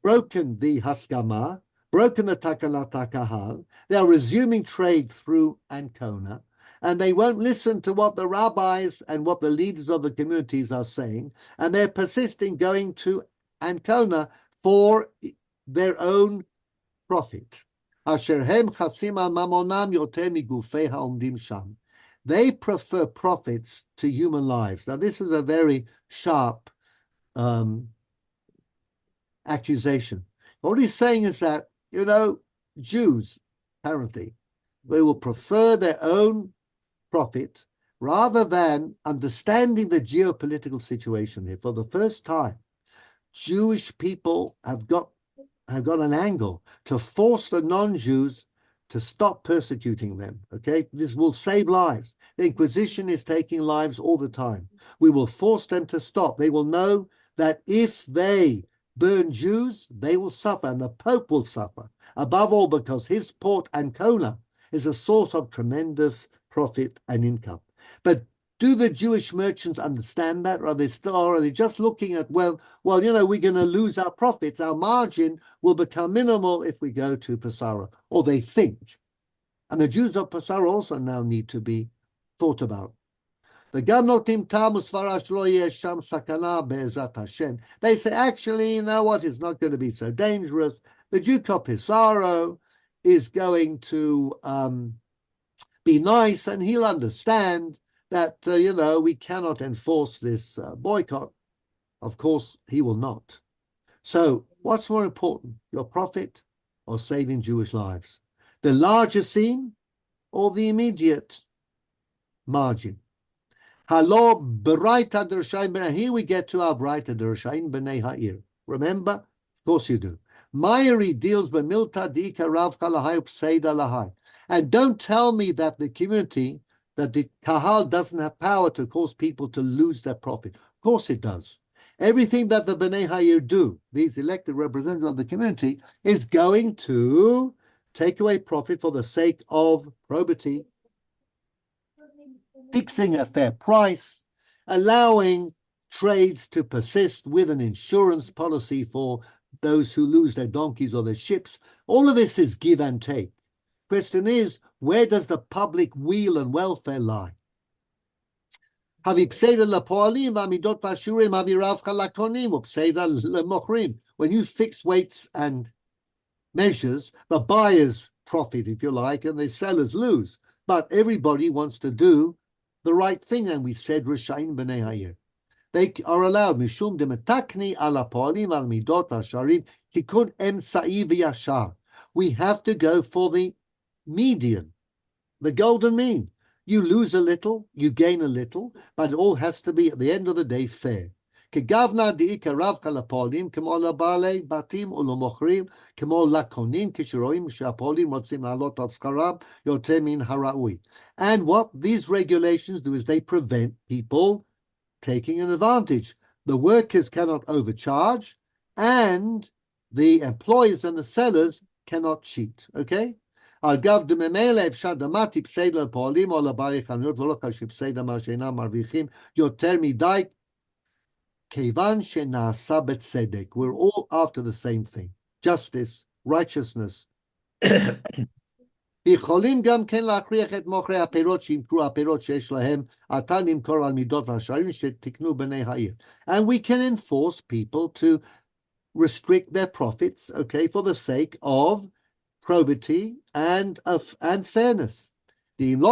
broken the haskama, broken the takala takahal. They are resuming trade through Ancona, and they won't listen to what the rabbis and what the leaders of the communities are saying, and they're persisting going to Ancona for their own profit. They prefer profits to human lives. Now, this is a very sharp accusation. What he's saying is that, Jews, apparently, they will prefer their own profit rather than understanding the geopolitical situation here. For the first time, Jewish people have got an angle to force the non-Jews to stop persecuting them. Okay, this will save lives. The Inquisition is taking lives all the time. We will force them to stop. They will know that if they burn Jews, they will suffer, and the Pope will suffer. Above all, because his port Ancona is a source of tremendous profit and income. But do the Jewish merchants understand that? Or are they just looking at, well, we're going to lose our profits. Our margin will become minimal if we go to Pesara, or they think. And the Jews of Pesara also now need to be thought about. They say, actually, you know what? It's not going to be so dangerous. The Duke of Pesaro is going to be nice, and he'll understand that, we cannot enforce this boycott. Of course, he will not. So what's more important, your profit or saving Jewish lives? The larger scene or the immediate margin? Halo b'raita d'Roshaim b'nei. Here we get to our b'raita d'Roshaim b'nei ha'ir. Remember? Of course you do. Mayri deals b'milta di'ika rav kalahai pseida lahai. And don't tell me that the community, that the kahal doesn't have power to cause people to lose their profit. Of course it does. Everything that the B'nai Ha'ir do, these elected representatives of the community, is going to take away profit for the sake of probity, fixing a fair price, allowing trades to persist with an insurance policy for those who lose their donkeys or their ships. All of this is give and take. Question is, where does the public weal and welfare lie? When you fix weights and measures, the buyers profit, if you like, and the sellers lose. But everybody wants to do the right thing, and we said Rishain b'nei ha'ir. They are allowed mishum demetakni ala po'alim al midot hasharim tikun emsa'i v'yashar. We have to go for the median, the golden mean. You lose a little, you gain a little, but it all has to be, at the end of the day, fair. כגבנה דאיקה רבקה לפועלים, כמו לבעלי בתים ולמוכרים, כמו לקונים, כשרואים שהפועלים רוצים לעלות על שכרם יותר מן הראוי. And what these regulations do is they prevent people taking an advantage. The workers cannot overcharge, and the employers and the sellers cannot cheat, okay? אגב, דממילא אפשר דמתי פסד לפועלים או לבעלי חנויות ולא כשפסד מה שאינם מרוויחים יותר מדי, כיוון שנעשה בצדק. We're all after the same thing. Justice, righteousness. יכולים גם כן להכריח את מוכרי הפירות שימכרו הפירות שיש להם עתה למכור על מידות והשערים שתקנו בני העיר. And we can enforce people to restrict their profits, okay, for the sake of probity and fairness. And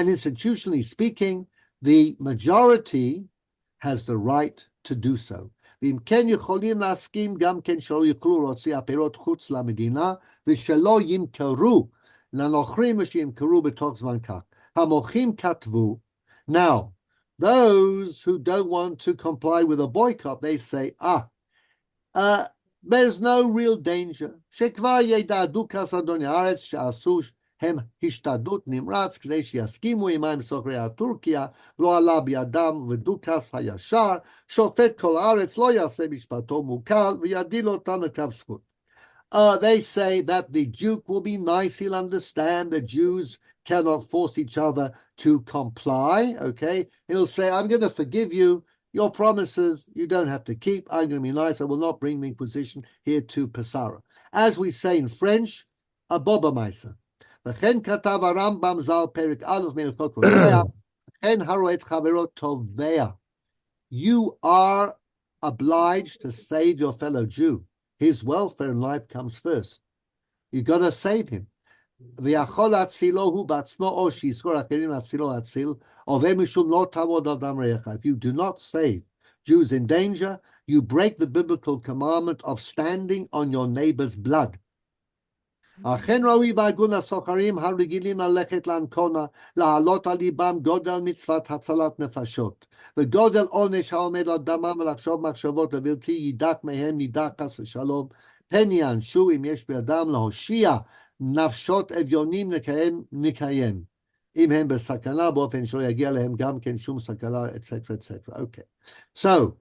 institutionally speaking, the majority has the right to do so. ואם כן יכולים להסכים גם כן שלא יוכלו להוציא הפירות חוץ למדינה ושלא ימכרו לנוכרים ושימכרו בתוך זמן כך. המוחים כתבו, now, those who don't want to comply with a boycott, they say, there's no real danger. שכבר ידעו כסדוני הארץ שעשו הם השתדלות נמרץ כדי שיסכימו עמם סוחרי הטורקיה, לא עלה בידם ודוכס הישר, שופט כל הארץ לא יעשה משפטו מוקל וידיל אותם לקו זכות. They say that the Duke will be nice, he'll understand the Jews cannot force each other to comply, okay? He'll say, I'm going to forgive you, your promises you don't have to keep, I'm going to be nice, I will not bring the Inquisition here to Pesara. As we say in French, a boba maisa. וכן כתב הרמב"ם ז"ל פרק א' מהלכות רוצח, וכן הרואה את חברו תובע. You are obliged to save your fellow Jew. His welfare in life comes first. You got to save him. ויכול להצילו הוא בעצמו או שיזכור אחרים להצילו להציל, עובר משום לא תעמוד על דם רעך. If you do not save Jews in danger, you break the biblical commandment of standing on your neighbor's blood. אכן ראוי והגון הסוחרים הרגילים ללכת לאנקונה, להעלות על ליבם גודל מצוות הצלת נפשות, וגודל עונש העומד על דמם ולחשוב מחשבות לבלתי יידק מהם נידק חס ושלום, פן יענשו אם יש בידם להושיע נפשות אביונים נקיים, אם הם בסכנה באופן שלא יגיע להם גם כן שום סכנה, etc., etc. Okay, so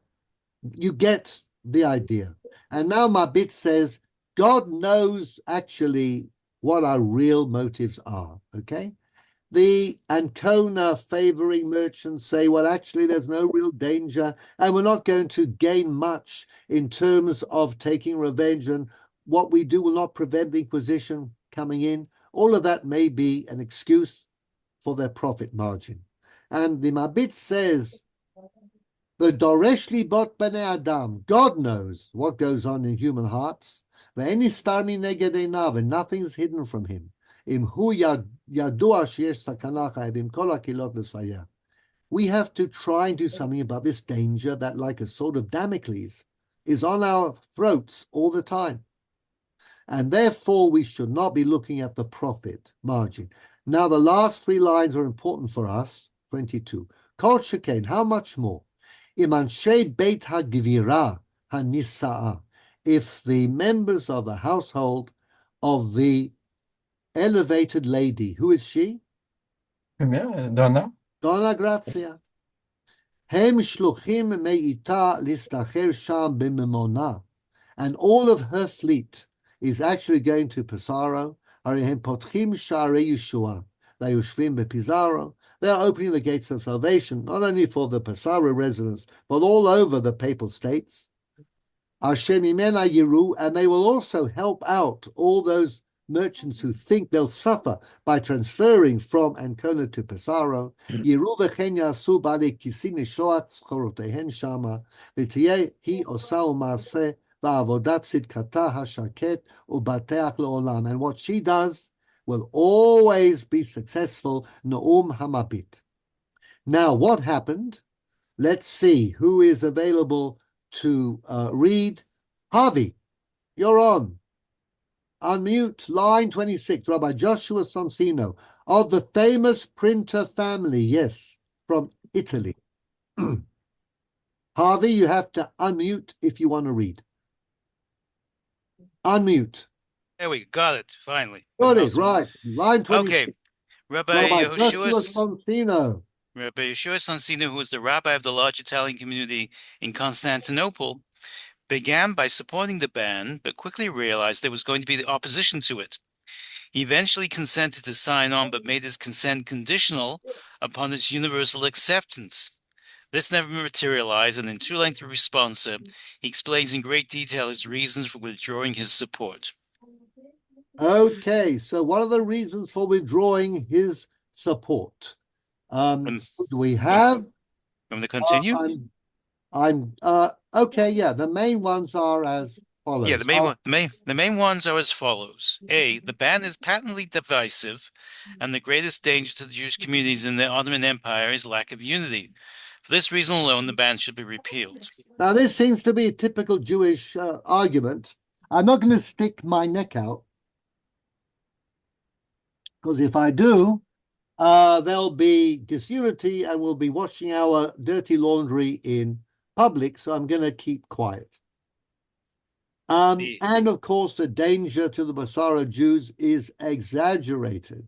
you get the idea. And now Mabit says, God knows actually what our real motives are, okay? The Ancona favoring merchants say, well, actually, there's no real danger, and we're not going to gain much in terms of taking revenge, and what we do will not prevent the Inquisition coming in. All of that may be an excuse for their profit margin. And the Mabit says, the Doresh Libot Bnei Adam, God knows what goes on in human hearts, and nothing's hidden from him. We have to try and do something about this danger that, like a sword of Damocles, is on our throats all the time. And therefore, we should not be looking at the profit margin. Now, the last three lines are important for us. 22. Kol shekain, how much more? Im anshe beit hagvira hanisa'a. If the members of the household of the elevated lady, who is she? Donna. Donna Grazia. Hem shluchim me'ita listacher sham b'memona. And all of her fleet is actually going to Pesaro. Hare hem potchim sha'arei Yeshua. They ushvim bePizaro. They are opening the gates of salvation, not only for the Pesara residents, but all over the Papal States. Hashem imena yiru, and they will also help out all those merchants who think they'll suffer by transferring from Ancona to Pesaro. Yiru v'chen yasu b'alei kisin nishoach schorotehen shama, v'tiyeh hi osa u'marseh v'avodat tzidkata hashaket u'bateach le'olam. And what she does will always be successful. No'um hamabit. Now, what happened? Let's see who is available to read. Harvey, you're on. Unmute line 26. Rabbi Joshua Sonsino of the famous printer family, yes, from Italy. Harvey, you have to unmute if you want to read. Unmute. There we got it, finally. Got it, right. Line 26. Okay. Rabbi Joshua Sonsino. Rabbi Yehoshua Sonsino, who was the rabbi of the large Italian community in Constantinople, began by supporting the ban, but quickly realized there was going to be the opposition to it. He eventually consented to sign on, but made his consent conditional upon its universal acceptance. This never materialized, and in two-length Responsa, he explains in great detail his reasons for withdrawing his support. Okay, so what are the reasons for withdrawing his support? Do we have? I'm going to continue. Okay, yeah. The main ones are as follows. Yeah, the main ones are as follows. A, the ban is patently divisive, and the greatest danger to the Jewish communities in the Ottoman Empire is lack of unity. For this reason alone, the ban should be repealed. Now, this seems to be a typical Jewish argument. I'm not going to stick my neck out, because if I do, there'll be disunity and we'll be washing our dirty laundry in public, so I'm going to keep quiet. And of course, the danger to the Basara Jews is exaggerated.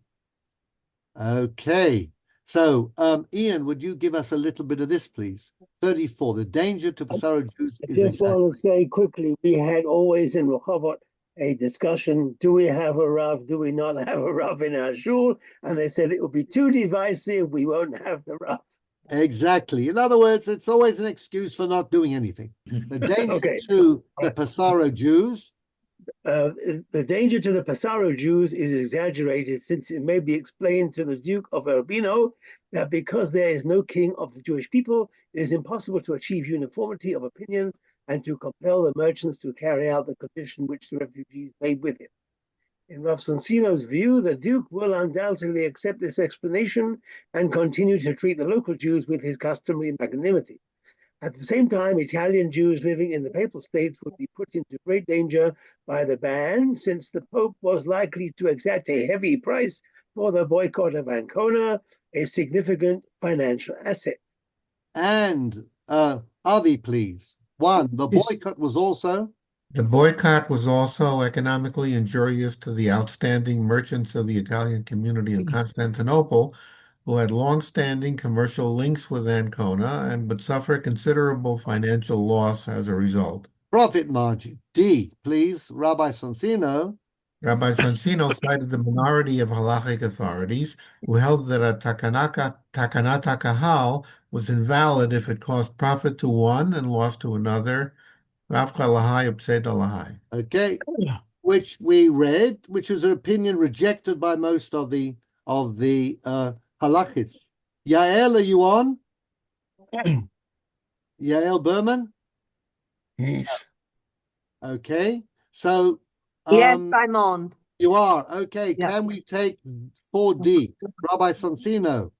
Okay, so Ian, would you give us a little bit of this, please? 34, the danger to Basara Jews is just want to say quickly, we had always in Rehovot a discussion, do we have a Rav, do we not have a Rav in our shul? And they said it will be too divisive, we won't have the Rav. Exactly. In other words, it's always an excuse for not doing anything. The danger to the Pesaro Jews. The danger to the Pesaro Jews is exaggerated, since it may be explained to the Duke of Urbino that because there is no king of the Jewish people, it is impossible to achieve uniformity of opinion and to compel the merchants to carry out the condition which the refugees made with him. In Rav Sonsino's view, the Duke will undoubtedly accept this explanation and continue to treat the local Jews with his customary magnanimity. At the same time, Italian Jews living in the Papal States would be put into great danger by the ban, since the Pope was likely to exact a heavy price for the boycott of Ancona, a significant financial asset. And Avi, please. One, the boycott was also? The boycott was also economically injurious to the outstanding merchants of the Italian community of Constantinople, who had long-standing commercial links with Ancona and would suffer considerable financial loss as a result. Profit margin. D, please. Rabbi Sonsino. Rabbi Sonsino cited the minority of halachic authorities who held that a takanat kahal was invalid if it caused profit to one and loss to another. Okay, which we read, which is an opinion rejected by most of the halachis. Yael, are you on? Yael Berman? Yes. Okay, so Yes, I'm on. you are. Okay, Yeah. can we take 4D? Rabbi Sonsino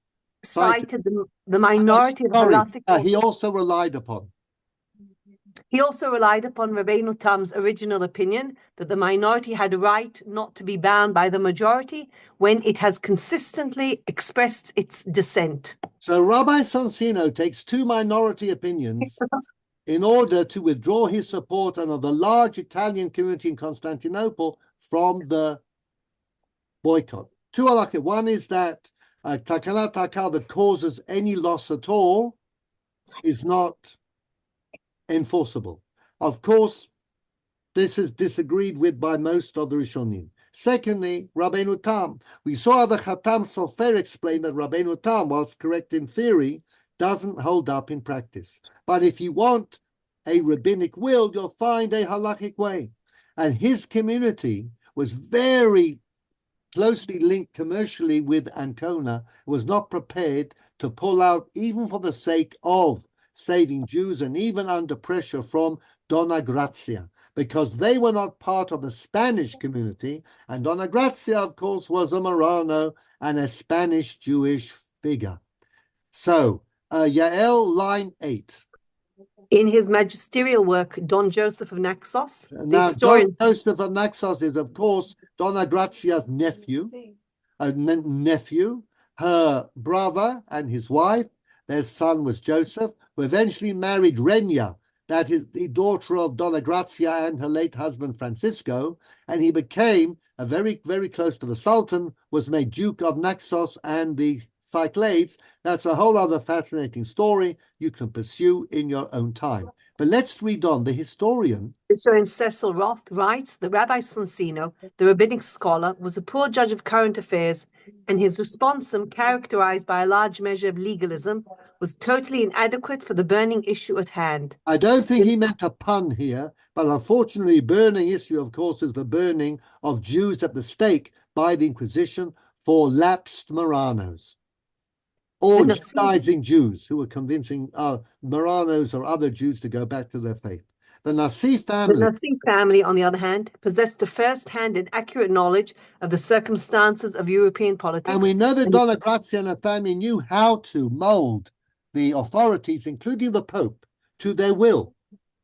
Cited the minority of halachically. he also relied upon. He also relied upon Rabbeinu Tam's original opinion that the minority had a right not to be bound by the majority when it has consistently expressed its dissent. So Rabbi Sonsino takes two minority opinions in order to withdraw his support of the large Italian community in Constantinople from the boycott. Two are like it. One is that takanat hakal that causes any loss at all is not enforceable. Of course, this is disagreed with by most of the Rishonim. Secondly, Rabbeinu Tam. We saw how the Khatam Sofer explained that Rabbeinu Tam, whilst correct in theory, doesn't hold up in practice. But if you want a rabbinic will, you'll find a halachic way. And his community was very closely linked commercially with Ancona, was not prepared to pull out, even for the sake of saving Jews and even under pressure from Dona Grazia, because they were not part of the Spanish community. And Dona Grazia, of course, was a Marano and a Spanish Jewish figure. So, Yael, line 8. In his magisterial work, Don Joseph of Naxos, the Now, historian... Joseph of Naxos is, of course, Dona Grazia's nephew. Her brother and his wife, their son was Joseph, who eventually married Renia, that is the daughter of Dona Grazia and her late husband Francisco, and he became a very, very close to the Sultan, was made Duke of Naxos and the Cyclades. That's a whole other fascinating story you can pursue in your own time. But let's read on. The historian Cecil Roth writes that Rabbi Sonsino, the rabbinic scholar, was a poor judge of current affairs, and his responsum, characterized by a large measure of legalism, was totally inadequate for the burning issue at hand. I don't think he meant a pun here, but unfortunately, burning issue, of course, is the burning of Jews at the stake by the Inquisition for lapsed Marranos, or Judaizing Jews who were convincing Marranos or other Jews to go back to their faith. The Nasi family, on the other hand, possessed a first-hand and accurate knowledge of the circumstances of European politics. And we know that Dona Grazia and her family knew how to mold the authorities, including the Pope, to their will.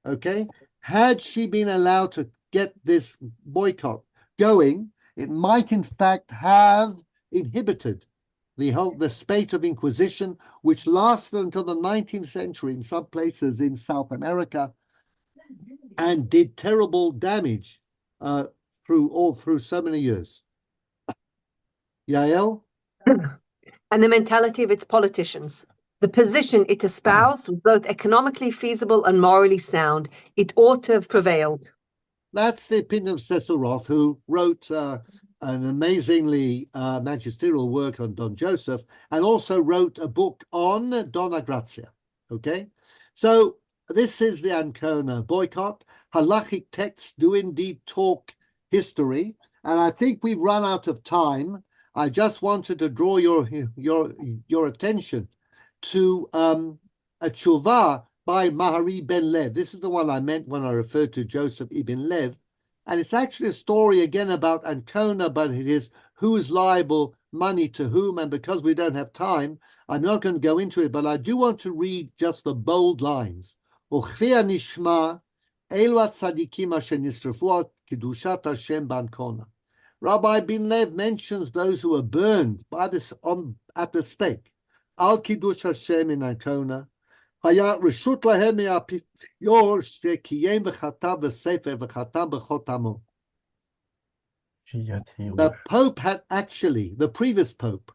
Okay? Had she been allowed to get this boycott going, it might in fact have inhibited the spate of Inquisition, which lasted until the 19th century in some places in South America, and did terrible damage through so many years. Yael? And the mentality of its politicians. The position it espoused was both economically feasible and morally sound. It ought to have prevailed. That's the opinion of Cecil Roth, who wrote an amazingly magisterial work on Don Joseph, and also wrote a book on Dona Grazia. Okay? So this is the Ancona boycott. Halachic texts do indeed talk history, and I think we've run out of time. I just wanted to draw your attention to a tshuva by Mahari ben Lev. This is the one I meant when I referred to Joseph ibn Lev. And it's actually a story again about Ancona, but it is who's liable, money to whom. And because we don't have time, I'm not going to go into it, but I do want to read just the bold lines. Uchvia nishma elu tzadikim asher nisrafu al kedushat Hashem b'Ancona. Rabbi Ben Lev mentions those who were burned by this at the stake. Al kiddush Hashem in Ancona. היה רשות להם מהאפיפיור שקיים וכתב בספר וחתם בחותמו. The Pope had actually, the previous Pope,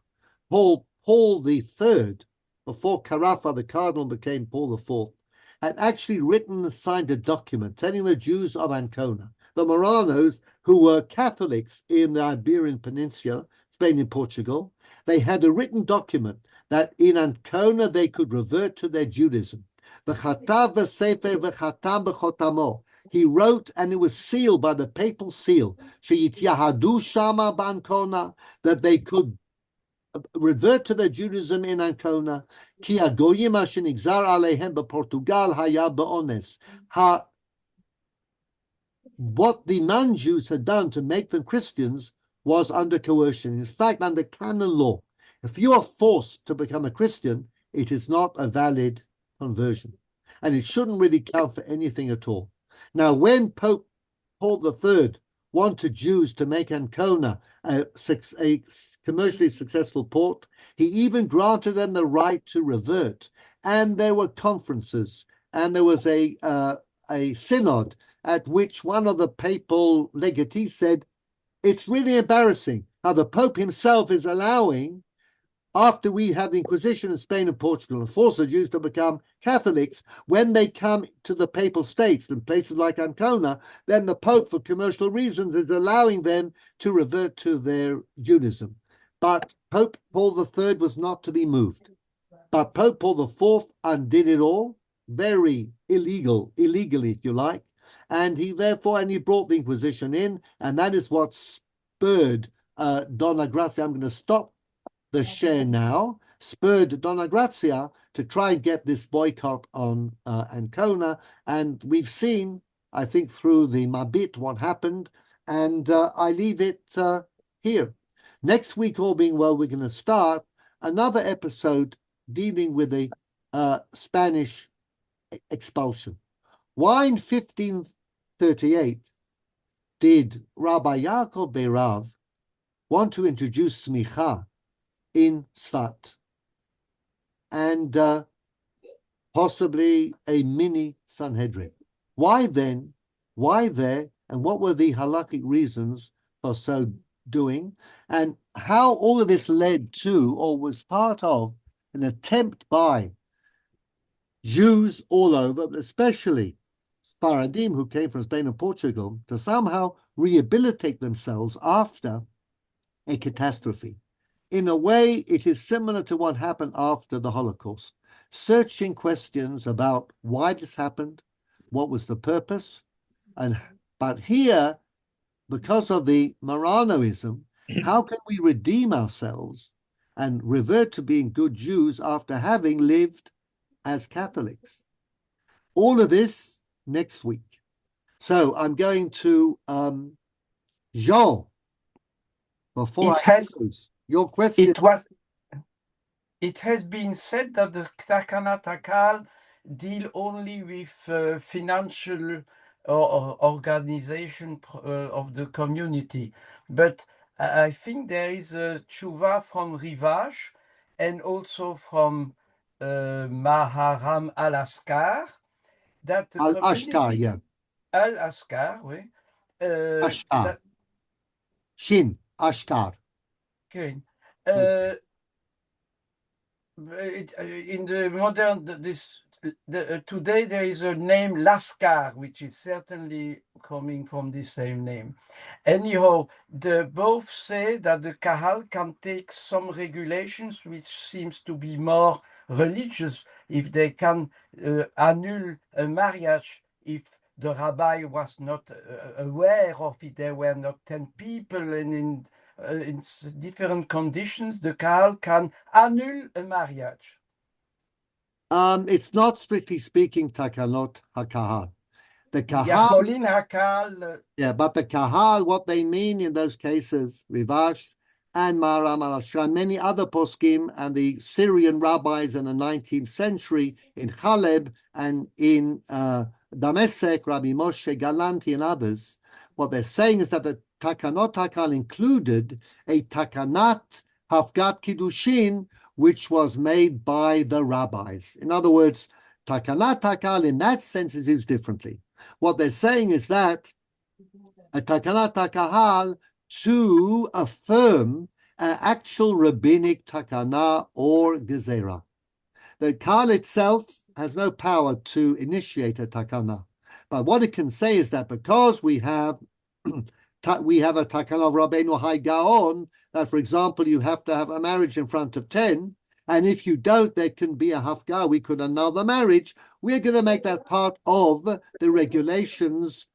Paul III, before Carafa, the Cardinal, became Paul IV, had actually written and signed a document telling the Jews of Ancona, the Marranos, who were Catholics in the Iberian Peninsula, Spain and Portugal, they had a written document that in Ancona they could revert to their Judaism. He wrote, and it was sealed by the papal seal, that they could revert to their Judaism in Ancona. What the non-Jews had done to make them Christians was under coercion. In fact, under canon law, if you are forced to become a Christian, it is not a valid conversion. And it shouldn't really count for anything at all. Now, when Pope Paul III wanted Jews to make Ancona a commercially successful port, he even granted them the right to revert. And there were conferences, and there was a synod at which one of the papal legatees said, it's really embarrassing how the Pope himself is allowing after we have the Inquisition in Spain and Portugal and force the Jews to become Catholics, when they come to the papal states and places like Ancona, then the Pope, for commercial reasons, is allowing them to revert to their Judaism. But Pope Paul III was not to be moved. But Pope Paul IV undid it all, very illegally, if you like, and he brought the Inquisition in, and that is what spurred Donna Grazia. I'm going to stop the share now, spurred Donna Grazia to try and get this boycott on Ancona, and we've seen, I think, through the Mabit what happened, and I leave it here. Next week, all being well, we're going to start another episode dealing with the Spanish expulsion. Why in 1538 did Rabbi Yaakov Beirav want to introduce smicha in Sfat and possibly a mini Sanhedrin? Why then? Why there? And what were the halakhic reasons for so doing? And how all of this led to, or was part of, an attempt by Jews all over, but especially Faradim, who came from Spain and Portugal, to somehow rehabilitate themselves after a catastrophe. In a way, it is similar to what happened after the Holocaust, searching questions about why this happened, what was the purpose, but here, because of the Maranoism, how can we redeem ourselves and revert to being good Jews after having lived as Catholics? All of this next week. So I'm going to Jean, before close, your question. It has been said that the Takanat Hakal deal only with financial organization of the community, but I think there is a tshuva from Rivash and also from Maharam Al-Askar that the Al-Ashkar, yeah. Al-Askar, oui. Ashkar. Shin, Ashkar. Okay. In the modern, today there is a name Laskar, which is certainly coming from the same name. Anyhow, both say that the Kahal can take some regulations which seems to be more religious, if they can annul a marriage if the rabbi was not aware of it, there were not 10 people, and in different conditions, the Kahal can annul a marriage. It's not strictly speaking Takanot HaKahal. The Kahal, Yacholin HaKahal. Yeah, but the Kahal, what they mean in those cases, Rivash and Maharam al-Ashkar, many other poskim, and the Syrian rabbis in the 19th century in Chaleb and in Damascus, Rabbi Moshe Galanti and others, what they're saying is that the Takanot HaKahal included a Takanat Hafgat Kiddushin, which was made by the rabbis. In other words, Takanat HaKahal in that sense is used differently. What they're saying is that a Takanat HaKahal to affirm an actual rabbinic takana or gezerah. The Kahal itself has no power to initiate a takana. But what it can say is that because we have a takana of Rabbeinu Hai Gaon, that, for example, you have to have a marriage in front of 10, and if you don't, there can be a hafgah, we could annul the marriage. We're going to make that part of the regulations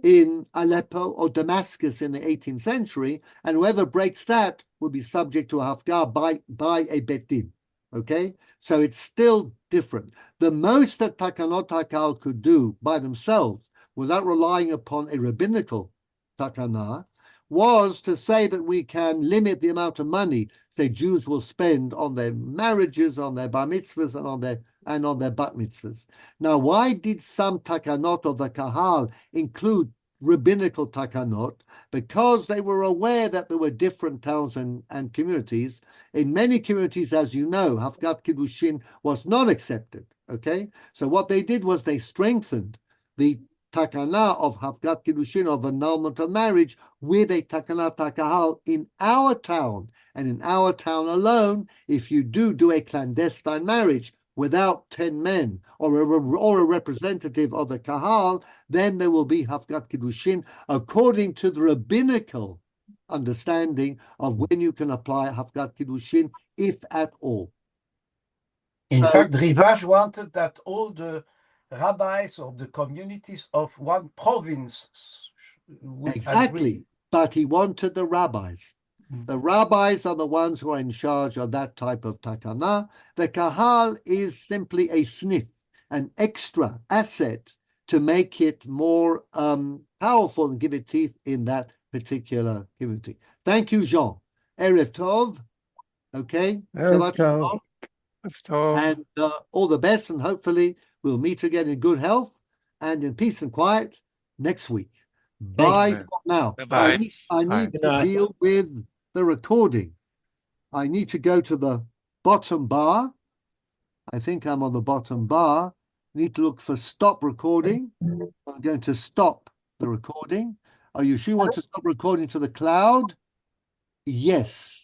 in Aleppo or Damascus in the 18th century, and whoever breaks that will be subject to a hafgah by a bet din. Okay, so it's still different. The most that Takanot HaKahal could do by themselves, without relying upon a rabbinical takana, was to say that we can limit the amount of money, say, Jews will spend on their marriages, on their bar mitzvahs, and on their bat mitzvahs. Now, why did some takanot of the Kahal include rabbinical takanot? Because they were aware that there were different towns and communities. In many communities, as you know, Hafgat Kiddushin was not accepted. Okay, so what they did was they strengthened the takana of Hafgat Kiddushin, of annulment of marriage, with a takana takahal in our town, and in our town alone, if you do a clandestine marriage without 10 men or a representative of the kahal, then there will be Hafgat Kiddushin according to the rabbinical understanding of when you can apply Hafgat Kiddushin, if at all. In So- fact, Rivage wanted that all the rabbis or the communities of one province would Exactly. agree. But he wanted the rabbis. The rabbis are the ones who are in charge of that type of takana. The kahal is simply a sniff, an extra asset to make it more powerful and give it teeth in that particular community. Thank you, Jean. Erev Tov. Okay. Erev Shabbat Tov. Shalom. Erev Tov. And all the best, and hopefully we'll meet again in good health and in peace and quiet next week. Bye Amen. for now. Bye-bye. I Bye. need Good to night. deal with the recording. I need to go to the bottom bar. I think I'm on the bottom bar. Need to look for stop recording. I'm going to stop the recording. Are you sure you want to stop recording to the cloud? Yes.